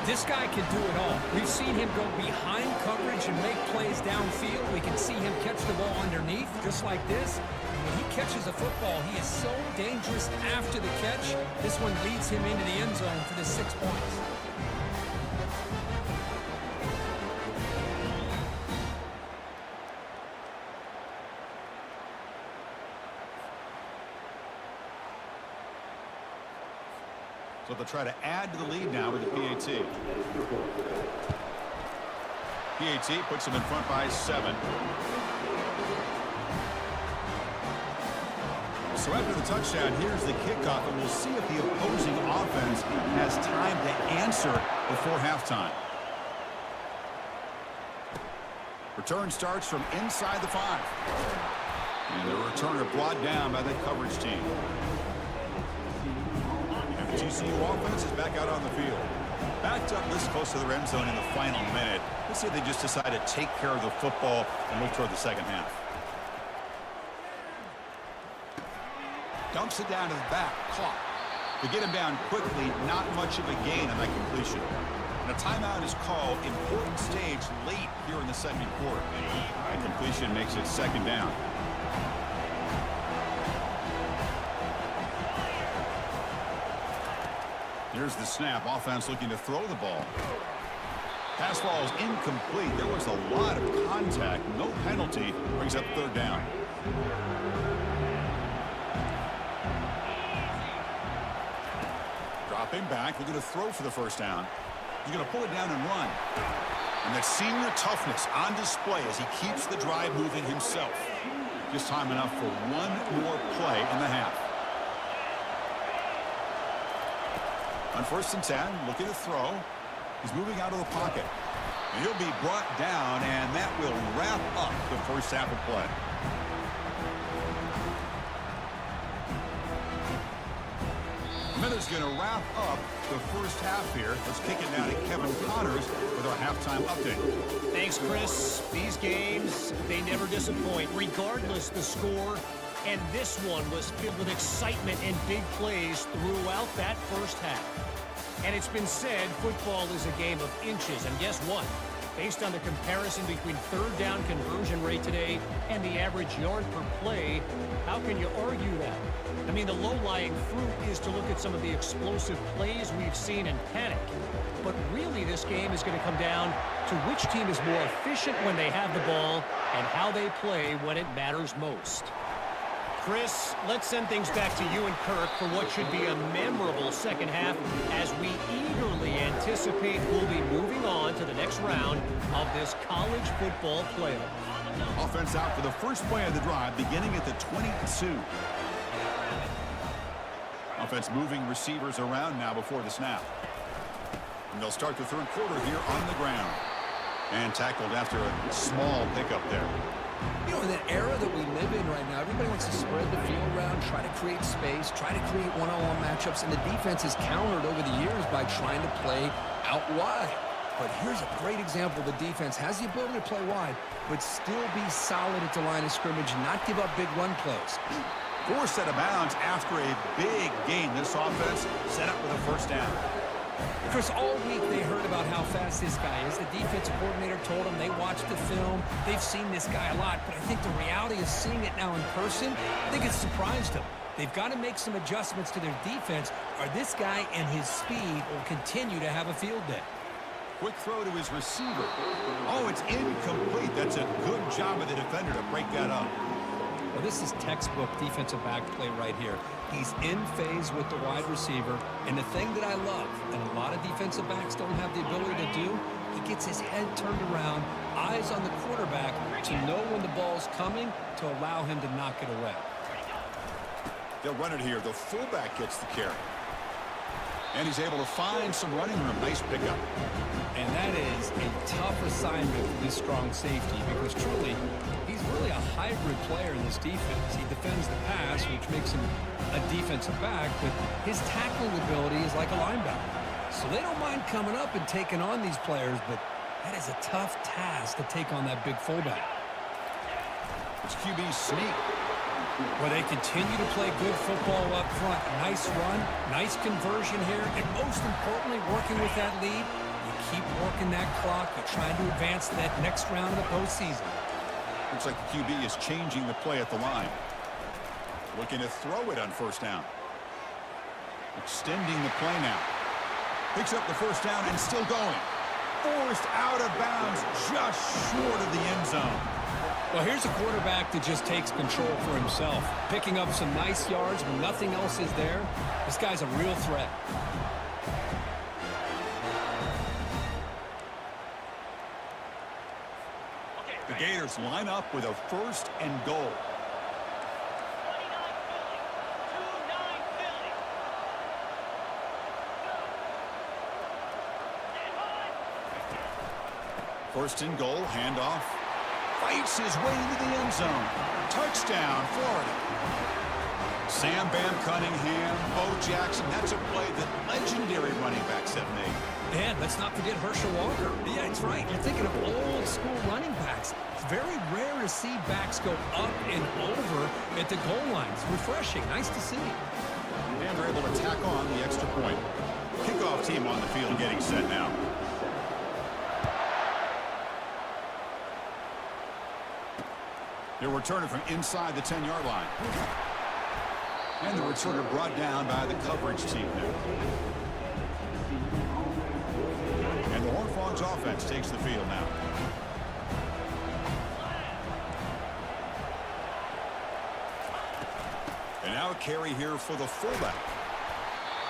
This guy can do it all. We've seen him go behind coverage and make plays downfield. We can see him catch the ball underneath, just like this. And when he catches a football, he is so dangerous after the catch. This one leads him into the end zone for the 6 points. So they'll try to add to the lead now with the PAT. PAT puts them in front by 7. So after the touchdown, here's the kickoff, and we'll see if the opposing offense has time to answer before halftime. Return starts from inside the 5. And the returner brought down by the coverage team. TCU offense is back out on the field. Backed up this close to the end zone in the final minute. Let's see if they just decide to take care of the football and move toward the 2nd half. Dumps it down to the back. Caught. To get him down quickly, not much of a gain on that completion. And a timeout is called. Important stage late here in the 2nd quarter. That completion makes it 2nd down. Here's the snap. Offense looking to throw the ball. Pass ball is incomplete. There was a lot of contact. No penalty. Brings up 3rd down. Dropping back. Looking to throw for the 1st down. He's going to pull it down and run. And that senior toughness on display as he keeps the drive moving himself. Just time enough for one more play in the half. On 1st and 10, looking to throw. He's moving out of the pocket. And he'll be brought down, and that will wrap up the 1st half of play. Minute's going to wrap up the 1st half here. Let's kick it now to Kevin Connors with our halftime update. Thanks, Chris. These games, they never disappoint, regardless the score. And this one was filled with excitement and big plays throughout that 1st half. And it's been said football is a game of inches. And guess what? Based on the comparison between 3rd down conversion rate today and the average yard per play, how can you argue that? I mean, the low-lying fruit is to look at some of the explosive plays we've seen and panic. But really, this game is going to come down to which team is more efficient when they have the ball and how they play when it matters most. Chris, let's send things back to you and Kirk for what should be a memorable 2nd half as we eagerly anticipate we'll be moving on to the next round of this college football playoff. Offense out for the first play of the drive, beginning at the 22. Offense moving receivers around now before the snap. And they'll start the 3rd quarter here on the ground. And tackled after a small pickup there. You know, in that era that we live in right now, everybody wants to spread the field around, try to create space, try to create one-on-one matchups, and the defense has countered over the years by trying to play out wide. But here's a great example. The defense has the ability to play wide, but still be solid at the line of scrimmage, not give up big run plays. Forced out of bounds after a big gain. This offense set up with a 1st down. Chris, all week they heard about how fast this guy is. The defensive coordinator told them they watched the film. They've seen this guy a lot, but I think the reality is seeing it now in person, I think it's surprised them. They've got to make some adjustments to their defense, or this guy and his speed will continue to have a field day. Quick throw to his receiver. Oh, it's incomplete. That's a good job of the defender to break that up. Well, this is textbook defensive back play right here. He's in phase with the wide receiver, and the thing that I love, and a lot of defensive backs don't have the ability to do, he gets his head turned around, eyes on the quarterback to know when the ball's coming to allow him to knock it away. They'll run it here. The fullback gets the carry. And he's able to find some running room. Nice pickup. And that is a tough assignment for this strong safety because truly, he's really a hybrid player in this defense. He defends the pass, which makes him a defensive back, but his tackling ability is like a linebacker. So they don't mind coming up and taking on these players, but that is a tough task to take on that big fullback. It's QB sneak. Well, they continue to play good football up front. Nice run, nice conversion here, and most importantly, working with that lead, you keep working that clock. You're trying to advance to that next round of the postseason. Looks like the QB is changing the play at the line. Looking to throw it on first down. Extending the play now. Picks up the first down and still going. Forced out of bounds just short of the end zone. Well, here's a quarterback that just takes control for himself, picking up some nice yards when nothing else is there. This guy's a real threat. The Gators line up with a first and goal. First and goal, handoff. Fights his way into the end zone. Touchdown, Florida. Sam Bam Cunningham, Bo Jackson. That's a play that legendary running backs have made. And let's not forget Herschel Walker. Yeah, it's right. You're thinking of old school running backs. It's very rare to see backs go up and over at the goal line. It's refreshing. Nice to see. And they're able to tack on the extra point. Kickoff team on the field getting set now. They're returning from inside the 10-yard line. And the returner brought down by the coverage team now. And the Horned Frogs offense takes the field now. And now a carry here for the fullback.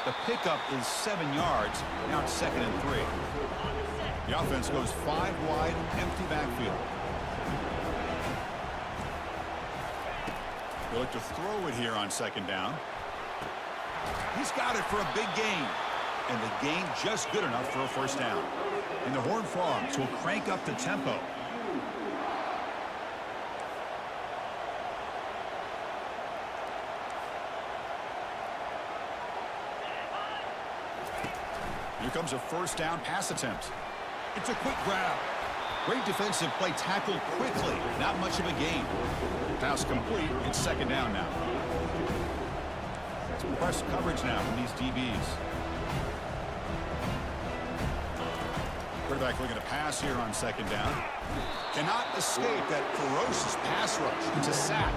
The pickup is 7 yards. Now it's 2nd and 3. The offense goes 5 wide, empty backfield. They look to throw it here on 2nd down. He's got it for a big gain. And the gain just good enough for a first down. And the Horned Frogs will crank up the tempo. Here comes a first down pass attempt. It's a quick grab. Great defensive play, tackled quickly. Not much of a gain. Pass complete. It's 2nd down now. Some press coverage now from these DBs. Quarterback looking to pass here on 2nd down. Cannot escape that ferocious pass rush. It's a sack.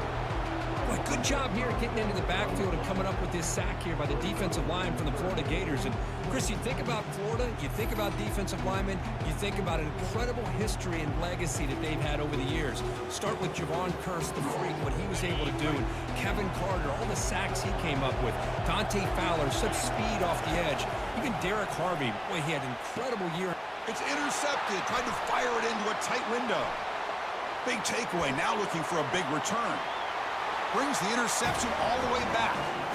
Boy, good job here getting into the backfield and coming up with this sack here by the defensive line from the Florida Gators. And, Chris, you think about Florida, you think about defensive linemen, you think about an incredible history and legacy that they've had over the years. Start with Javon Kearse, the freak, what he was able to do. And Kevin Carter, all the sacks he came up with. Dante Fowler, such speed off the edge. Even Derek Harvey, boy, he had an incredible year. It's intercepted. Tried to fire it into a tight window. Big takeaway. Now looking for a big return. Brings the interception all the way back.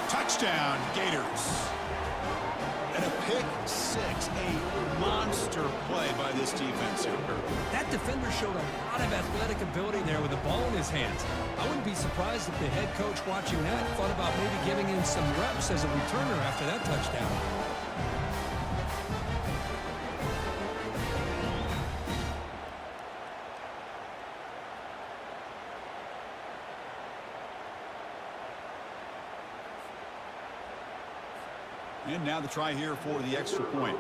Touchdown, Gators. And a pick six. A monster play by this defense here. That defender showed a lot of athletic ability there with the ball in his hands. I wouldn't be surprised if the head coach watching that thought about maybe giving him some reps as a returner after that touchdown. And now the try here for the extra point.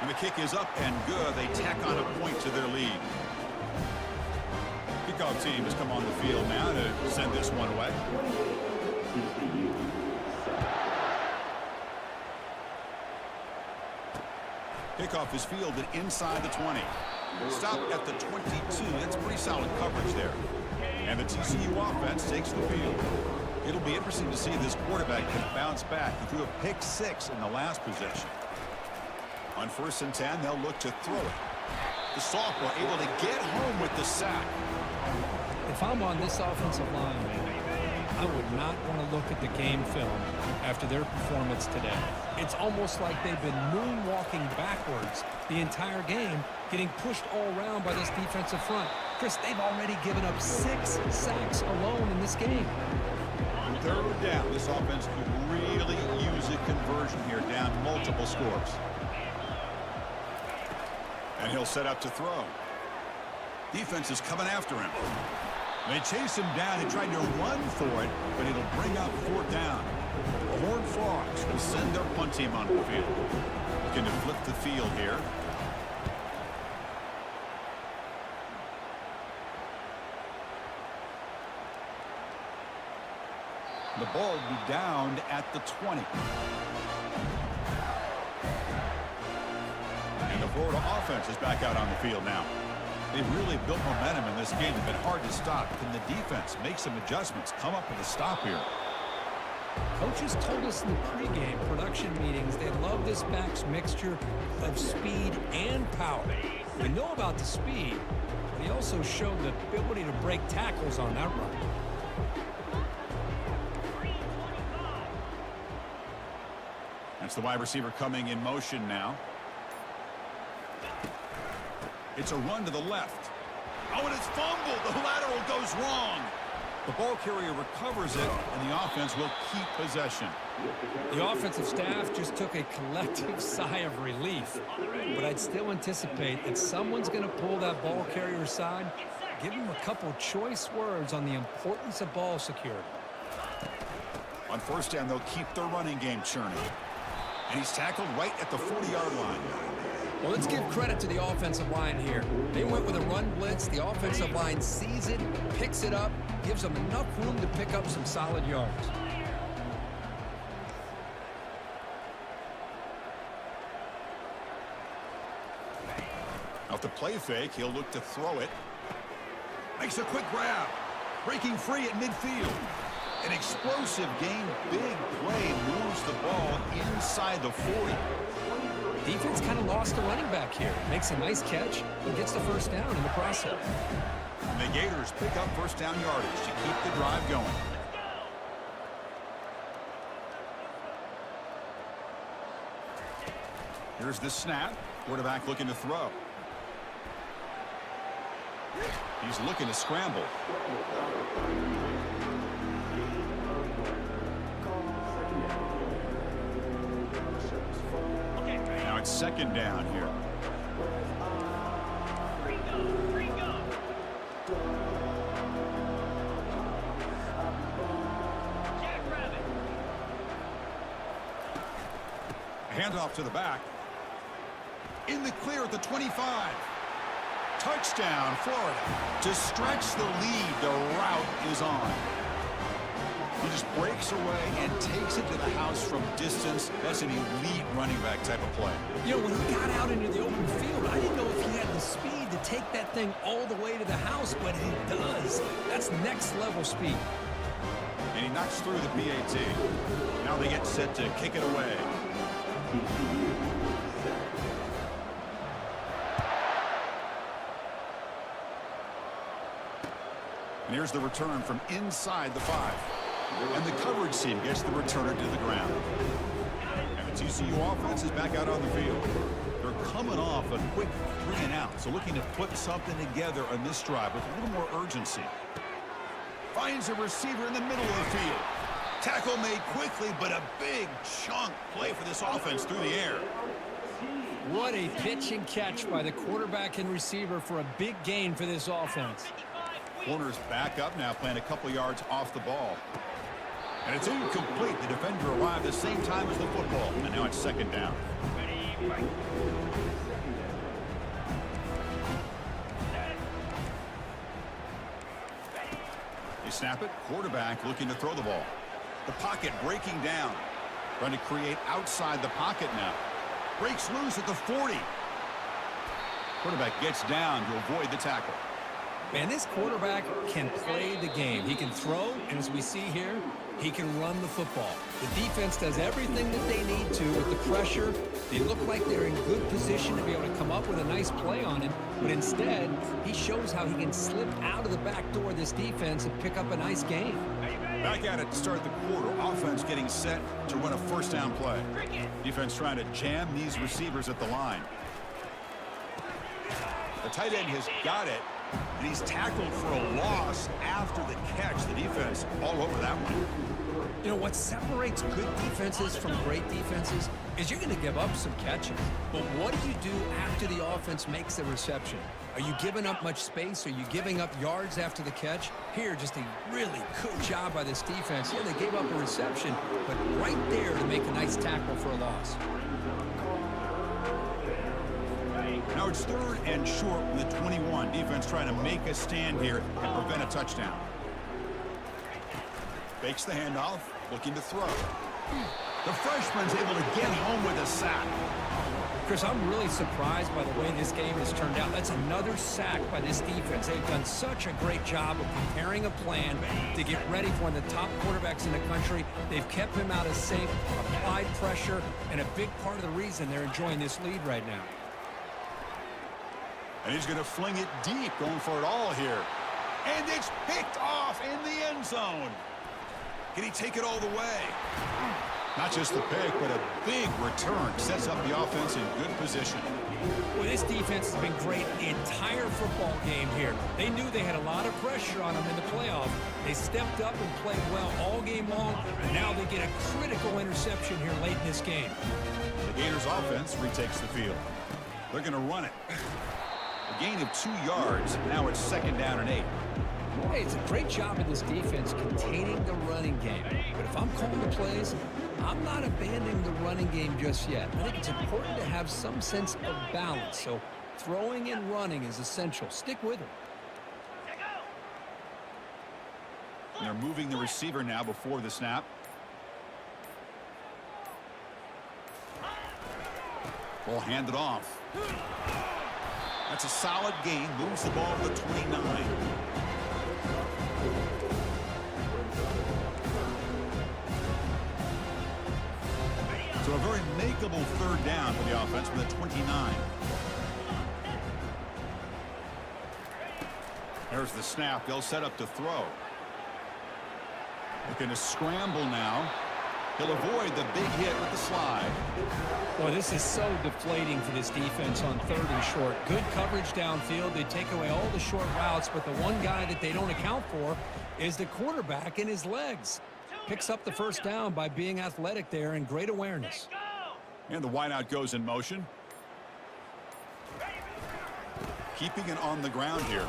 And the kick is up and good. They tack on a point to their lead. Kickoff team has come on the field now to send this one away. Kickoff is fielded inside the 20. Stop at the 22. That's pretty solid coverage there. And the TCU offense takes the field. It'll be interesting to see if this quarterback can bounce back. He threw a pick 6 in the last possession. On 1st and 10, they'll look to throw it. The sophomore able to get home with the sack. If I'm on this offensive line, I would not want to look at the game film after their performance today. It's almost like they've been moonwalking backwards the entire game, getting pushed all around by this defensive front. Chris, they've already given up 6 sacks alone in this game. 3rd down. This offense could really use a conversion here, down multiple scores. And he'll set up to throw. Defense is coming after him. They chase him down. They tried to run for it, but it'll bring up 4th down. The Horned Frogs will send their punt team on the field. Looking to flip the field here. The ball will be downed at the 20. And the Florida offense is back out on the field now. They've really built momentum in this game. It's been hard to stop. Can the defense make some adjustments, come up with a stop here? Coaches told us in the pregame production meetings they love this back's mixture of speed and power. We know about the speed, but he also showed the ability to break tackles on that run. That's the wide receiver coming in motion now. It's a run to the left. Oh, and it's fumbled. The lateral goes wrong. The ball carrier recovers it, and the offense will keep possession. The offensive staff just took a collective sigh of relief. But I'd still anticipate that someone's going to pull that ball carrier aside, give him a couple choice words on the importance of ball security. On 1st down, they'll keep their running game churning. And he's tackled right at the 40-yard line. Well, let's give credit to the offensive line here. They went with a run blitz. The offensive line sees it, picks it up, gives them enough room to pick up some solid yards. Off the play fake, he'll look to throw it. Makes a quick grab. Breaking free at midfield. An explosive game, big play, moves the ball inside the 40. Defense kind of lost the running back here. Makes a nice catch and gets the 1st down in the process. And the Gators pick up 1st down yardage to keep the drive going. Here's the snap. Quarterback looking to throw. He's looking to scramble. Now it's 2nd down here. Handoff to the back. In the clear at the 25. Touchdown, Florida. To stretch the lead, the route is on. He just breaks away and takes it to the house from distance. That's an elite running back type of play. You know, when he got out into the open field, I didn't know if he had the speed to take that thing all the way to the house, but he does. That's next level speed. And he knocks through the PAT. Now they get set to kick it away. And here's the return from inside the 5. And the coverage team gets the returner to the ground. And the TCU offense is back out on the field. They're coming off a quick 3 and out, so looking to put something together on this drive with a little more urgency. Finds a receiver in the middle of the field. Tackle made quickly, but a big chunk play for this offense through the air. What a pitch and catch by the quarterback and receiver for a big gain for this offense. Corners back up now, playing a couple yards off the ball. And it's incomplete. The defender arrived the same time as the football. And now it's second down. They snap it. Quarterback looking to throw the ball. The pocket breaking down. Trying to create outside the pocket now. Breaks loose at the 40. Quarterback gets down to avoid the tackle. Man, this quarterback can play the game. He can throw, and as we see here, he can run the football. The defense does everything that they need to with the pressure. They look like they're in good position to be able to come up with a nice play on him, but instead, he shows how he can slip out of the back door of this defense and pick up a nice gain. Back at it to start the quarter. Offense getting set to run a first down play. Defense trying to jam these receivers at the line. The tight end has got it, and he's tackled for a loss after the catch. The defense all over that one. You know, what separates good defenses from great defenses is you're going to give up some catches. But what do you do after the offense makes the reception? Are you giving up much space? Are you giving up yards after the catch? Here, just a really good job by this defense. Yeah, they gave up a reception, but right there to make a nice tackle for a loss. Now it's third and short from the 21. Defense trying to make a stand here and prevent a touchdown. Fakes the handoff, looking to throw. The freshman's able to get home with a sack. Chris, I'm really surprised by the way this game has turned out. That's another sack by this defense. They've done such a great job of preparing a plan to get ready for one of the top quarterbacks in the country. They've kept him out of sync, applied pressure, and a big part of the reason they're enjoying this lead right now. And he's going to fling it deep, going for it all here. And it's picked off in the end zone. Can he take it all the way? Not just the pick, but a big return. Sets up the offense in good position. Well, this defense has been great the entire football game here. They knew they had a lot of pressure on them in the playoff. They stepped up and played well all game long, and now they get a critical interception here late in this game. The Gators offense retakes the field. They're going to run it. A gain of 2 yards. Now it's second down and 8. Hey, it's a great job of this defense containing the running game. But if I'm calling the plays, I'm not abandoning the running game just yet. I think it's important to have some sense of balance. So throwing and running is essential. Stick with it. And they're moving the receiver now before the snap. Ball handed off. That's a solid gain. Moves the ball to the 29. So a very makeable third down for the offense from the 29. There's the snap. They'll set up to throw. Looking to scramble now. He'll avoid the big hit with the slide. Boy, this is so deflating for this defense on third and short. Good coverage downfield. They take away all the short routes, but the one guy that they don't account for is the quarterback and his legs. Picks up the first down by being athletic there and great awareness. And the wideout goes in motion. Keeping it on the ground here.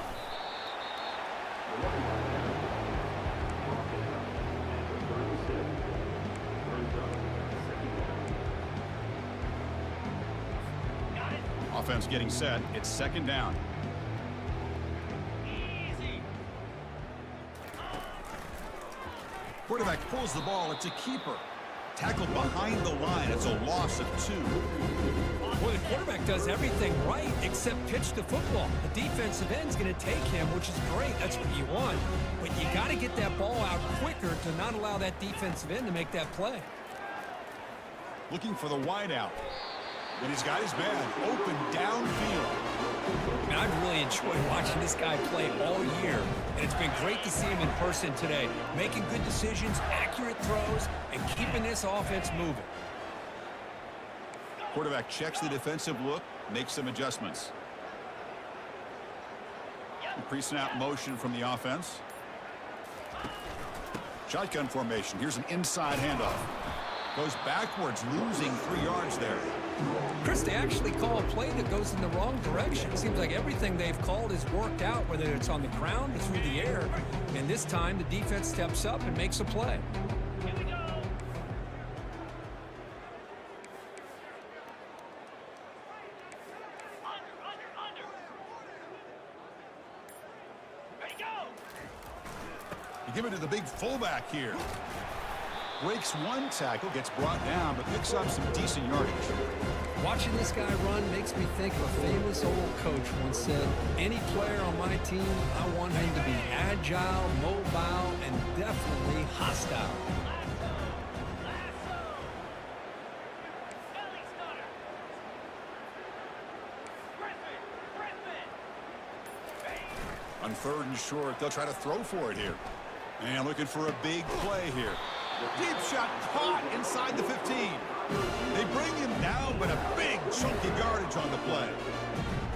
Offense getting set. It's second down. Quarterback pulls the ball. It's a keeper. Tackled behind the line. It's a loss of 2. Well, the quarterback does everything right except pitch the football. The defensive end's going to take him, which is great. That's what you want. But you got to get that ball out quicker to not allow that defensive end to make that play. Looking for the wideout. And he's got his man open downfield. And I've really enjoyed watching this guy play all year. And it's been great to see him in person today. Making good decisions, accurate throws, and keeping this offense moving. Quarterback checks the defensive look, makes some adjustments. Pre-snap motion from the offense. Shotgun formation. Here's an inside handoff. Goes backwards, losing 3 yards there. Chris, they actually call a play that goes in the wrong direction. It seems like everything they've called has worked out, whether it's on the ground or through the air. And this time, the defense steps up and makes a play. You give it to the big fullback here. Breaks one tackle, gets brought down, but picks up some decent yardage. Watching this guy run makes me think of a famous old coach once said, any player on my team, I want him to be agile, mobile, and definitely hostile. On 3rd and short, they'll try to throw for it here. And looking for a big play here. Deep shot caught inside the 15. They bring him down, but a big chunk of yardage on the play.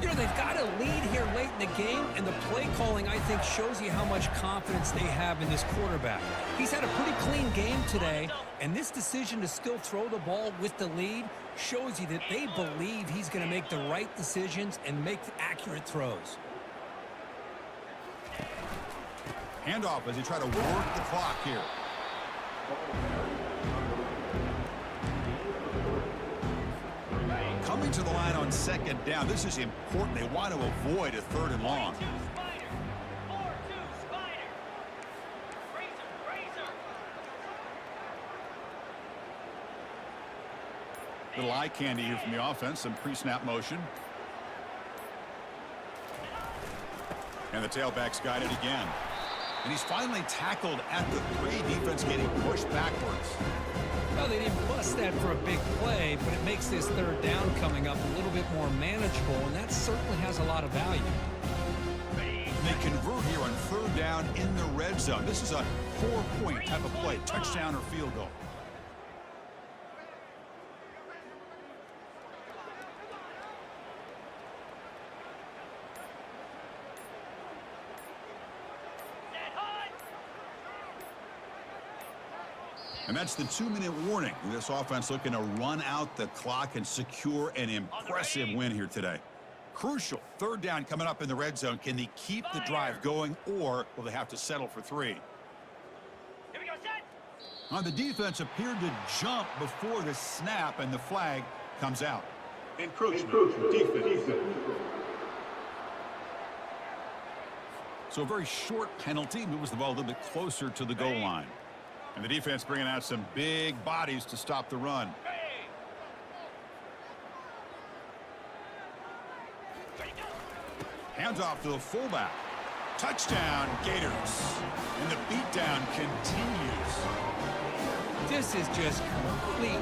You know, they've got a lead here late in the game, and the play calling, I think, shows you how much confidence they have in this quarterback. He's had a pretty clean game today, and this decision to still throw the ball with the lead shows you that they believe he's going to make the right decisions and make accurate throws. Handoff as he try to work the clock here. Coming to the line on 2nd down. This is important. They want to avoid a 3rd and long. Little eye candy here from the offense. Some pre-snap motion. And the tailback's got it again. And he's finally tackled at the 3. Defense getting pushed backwards. Well, they didn't bust that for a big play, but it makes this 3rd down coming up a little bit more manageable, and that certainly has a lot of value. They convert here on 3rd down in the red zone. This is a 4-point type of play, touchdown or field goal. And that's the 2-minute warning. This offense looking to run out the clock and secure an impressive win here today. Crucial 3rd down coming up in the red zone. Can they keep the drive going, or will they have to settle for 3? Here we go, set. The defense appeared to jump before the snap, and the flag comes out. Encroachment. Defense. So a very short penalty moves the ball a little bit closer to the goal line. And the defense bringing out some big bodies to stop the run. Hands off to the fullback. Touchdown, Gators. And the beatdown continues. This is just complete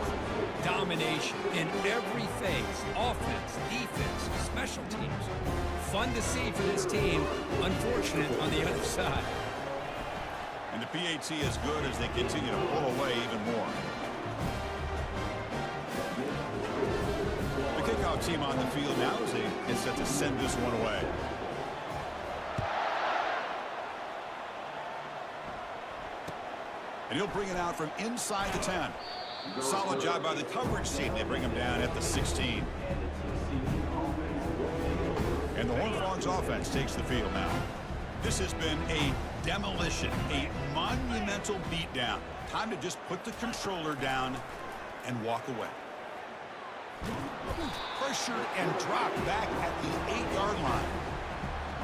domination in every phase. Offense, defense, special teams. Fun to see for this team. Unfortunate on the other side. And the PAT is good as they continue to pull away even more. The kickoff team on the field now as they get set to send this one away. And he'll bring it out from inside the 10. Solid job by the coverage team. They bring him down at the 16. And the Horned Frogs offense takes the field now. This has been a demolition, a monumental beatdown. Time to just put the controller down and walk away. Pressured and dropped back at the 8-yard line.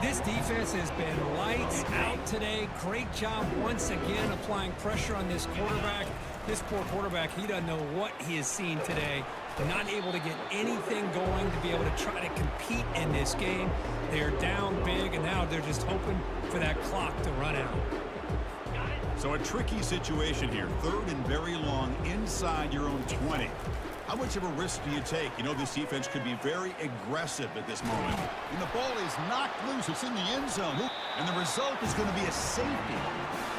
This defense has been lights out today. Great job once again applying pressure on this quarterback. This poor quarterback, he doesn't know what he has seen today. Not able to get anything going to be able to try to compete in this game. They're down big, and now they're just hoping for that clock to run out. So a tricky situation here. 3rd and very long inside your own 20. How much of a risk do you take? You know, this defense could be very aggressive at this moment. And the ball is knocked loose. It's in the end zone. And the result is going to be a safety.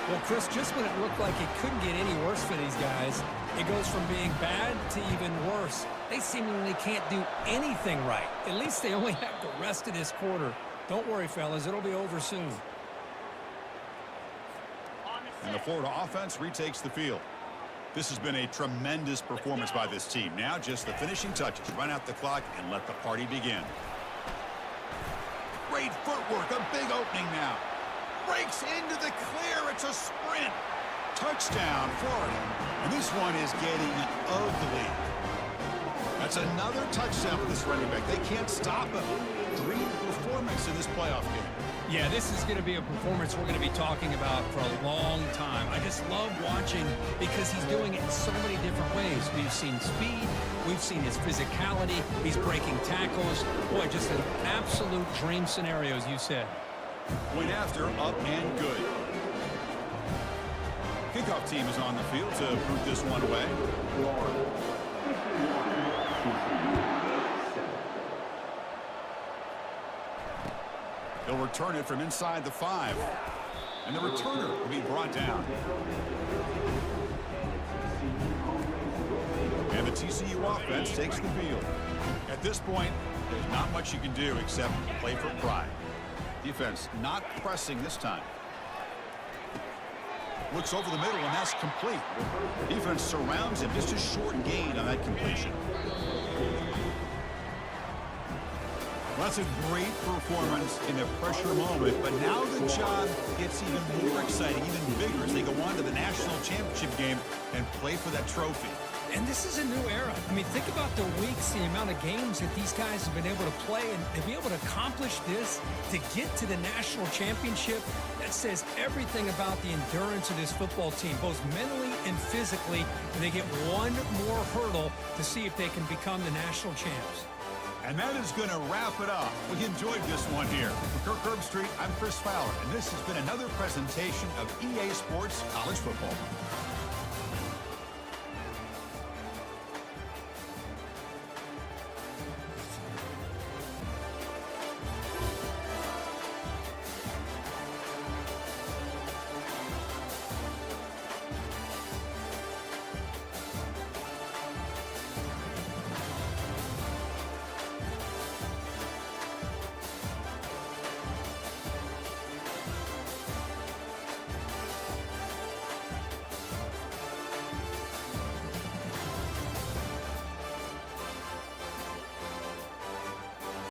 Well, Chris, just when it looked like it couldn't get any worse for these guys, it goes from being bad to even worse. They seemingly can't do anything right. At least they only have the rest of this quarter. Don't worry, fellas. It'll be over soon. And the Florida offense retakes the field. This has been a tremendous performance by this team. Now just the finishing touches. Run out the clock and let the party begin. Great footwork. A big opening now. Breaks into the clear. It's a sprint. Touchdown, Florida. And this one is getting ugly. That's another touchdown for this running back. They can't stop him. Dream performance in this playoff game. Yeah, this is going to be a performance we're going to be talking about for a long time. I just love watching because he's doing it in so many different ways. We've seen speed. We've seen his physicality. He's breaking tackles. Boy, just an absolute dream scenario, as you said. Point after, up and good. Kickoff team is on the field to boot this one away. He'll return it from inside the 5. And the returner will be brought down. And the TCU offense takes the field. At this point, there's not much you can do except play for pride. Defense not pressing this time. Looks over the middle, and that's complete. Defense surrounds him. Just a short gain on that completion. Well, that's a great performance in a pressure moment, but now the job gets even more exciting, even bigger as they go on to the national championship game and play for that trophy. And this is a new era. I mean, think about the weeks, the amount of games that these guys have been able to play, and to be able to accomplish this, to get to the national championship, that says everything about the endurance of this football team, both mentally and physically, and they get one more hurdle to see if they can become the national champs. And that is going to wrap it up. We enjoyed this one here. For Kirk Herbstreit, I'm Chris Fowler, and this has been another presentation of EA Sports College Football.